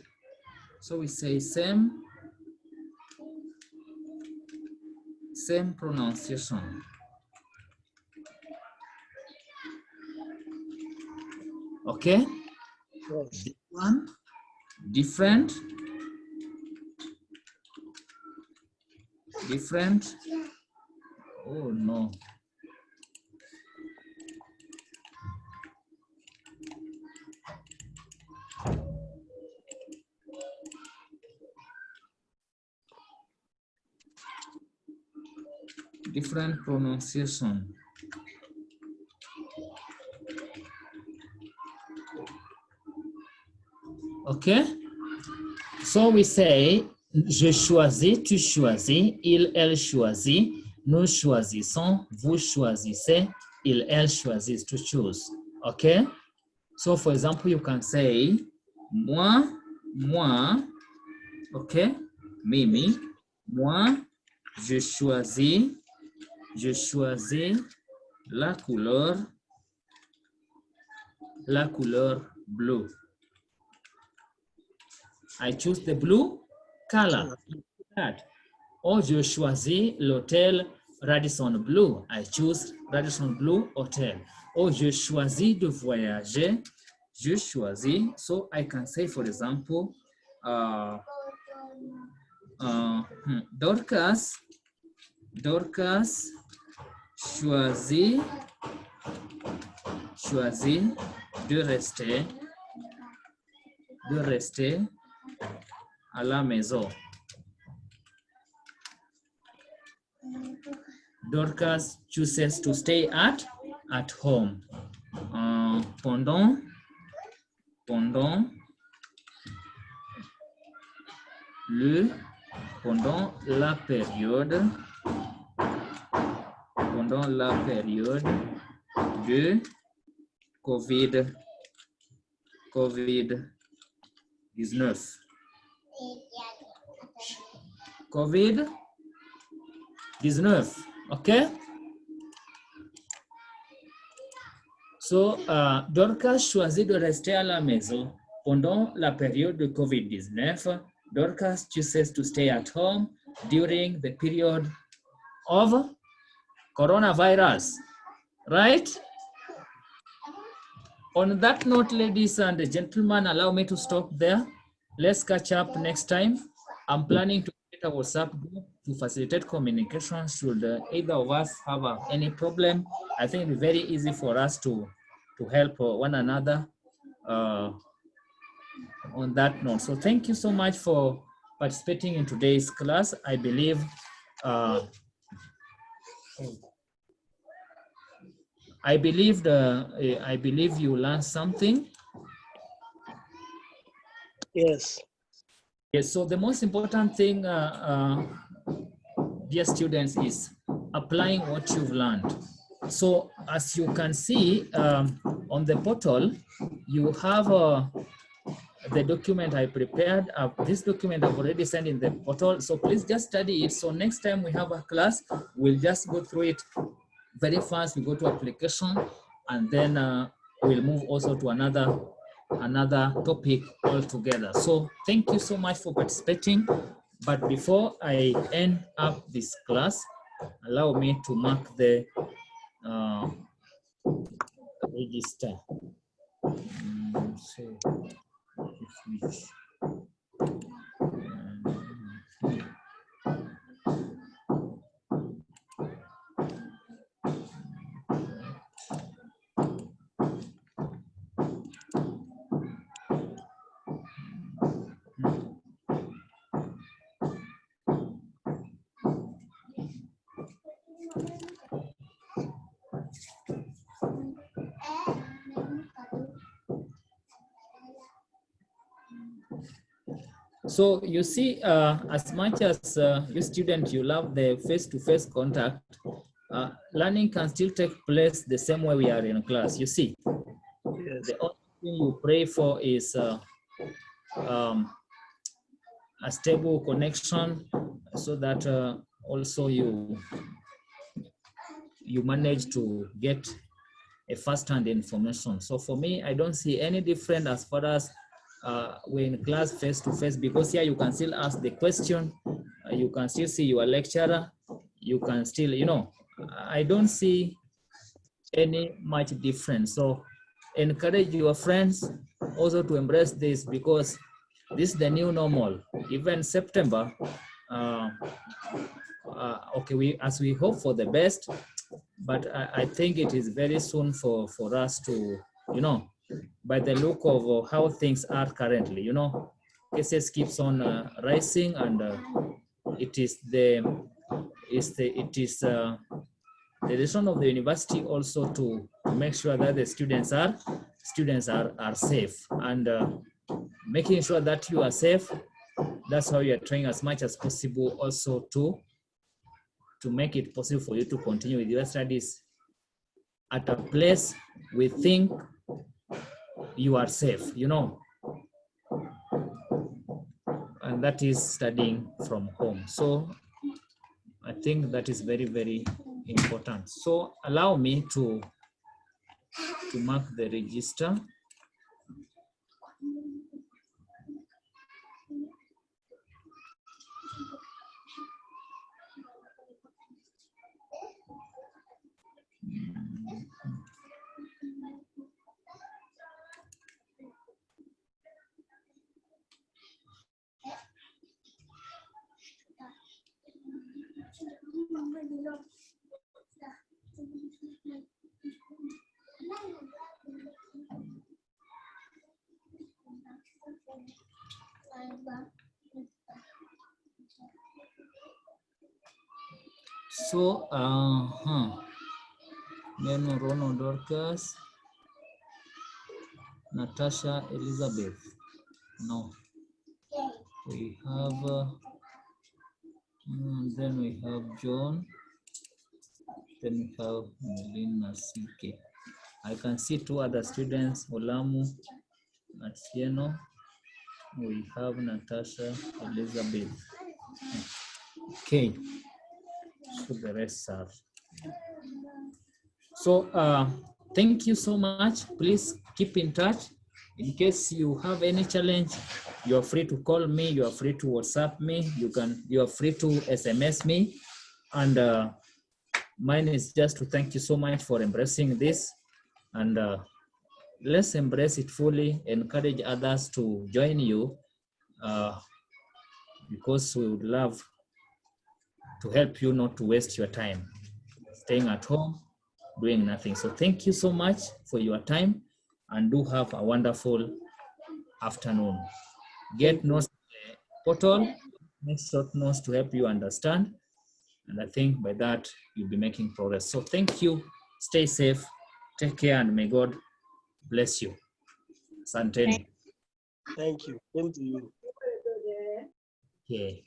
So we say same pronunciation. Okay? Yes. This one, different. Oh no. Different pronunciation. Okay? So we say, je choisis, tu choisis, il, elle choisit, nous choisissons, vous choisissez, il, elle choisissent, to choose. Okay? So for example, you can say, moi, okay? Mimi, moi, je choisis la couleur bleu. I choose the blue color. That. Or je choisis l'hôtel Radisson Blue. I choose Radisson Blue Hotel. Or je choisis de voyager. Je choisis. So I can say, for example, Dorcas choisit de rester à la maison. Dorcas chooses to stay at home. Pendant la période de COVID-19. COVID-19, okay? So, Dorcas choisit de rester à la maison pendant la période de COVID-19. Dorcas chooses to stay at home during the period of coronavirus, right? On that note, ladies and gentlemen, allow me to stop there. Let's catch up next time. I'm planning to create a WhatsApp group to facilitate communication should either of us have any problem. I think it's very easy for us to help one another on that note. So thank you so much for participating in today's class. I believe you learned something. Yes. Yes, so the most important thing, dear students, is applying what you've learned. So as you can see on the portal, you have the document I prepared. This document I've already sent in the portal. So please just study it. So next time we have a class, we'll just go through it very fast. We go to application, and then we'll move also to another topic altogether. So thank you so much for participating. But before I end up this class, allow me to mark the register. So which So you see, as much as you student, you love the face-to-face contact, learning can still take place the same way we are in class. You see, Yes. the only thing you pray for is a stable connection, so that also you manage to get a first-hand information. So for me, I don't see any different as far as we're in class face-to-face, because here you can still ask the question, you can still see your lecturer, you can still, I don't see any much difference. So encourage your friends also to embrace this, because this is the new normal. Even September, okay, as we hope for the best, but I think it is very soon for us to, by the look of how things are currently, cases keeps on rising, and it is the decision of the university also to make sure that the students are safe, and making sure that you are safe. That's how you are trying as much as possible also to make it possible for you to continue with your studies at a place we think you are safe, and that is studying from home. So I think that is very, very important. So allow me to mark the register. So, Neno, Rono, Dorcas, Natasha, Elizabeth. No. We have, then we have John. Then we have Melina CK. I can see two other students, Olamu, Atieno. We have Natasha, Elizabeth. Okay. So the rest are. So thank you so much. Please keep in touch. In case you have any challenge, you are free to call me. You are free to WhatsApp me. You are free to SMS me. And mine is just to thank you so much for embracing this. And let's embrace it fully. Encourage others to join you, because we would love to help you not to waste your time staying at home, doing nothing. So thank you so much for your time, and do have a wonderful afternoon. Get notes in the portal, make short notes to help you understand. And I think by that, you'll be making progress. So thank you, stay safe, take care, and may God bless you. Asanteni. Thank you. Same to you. Okay.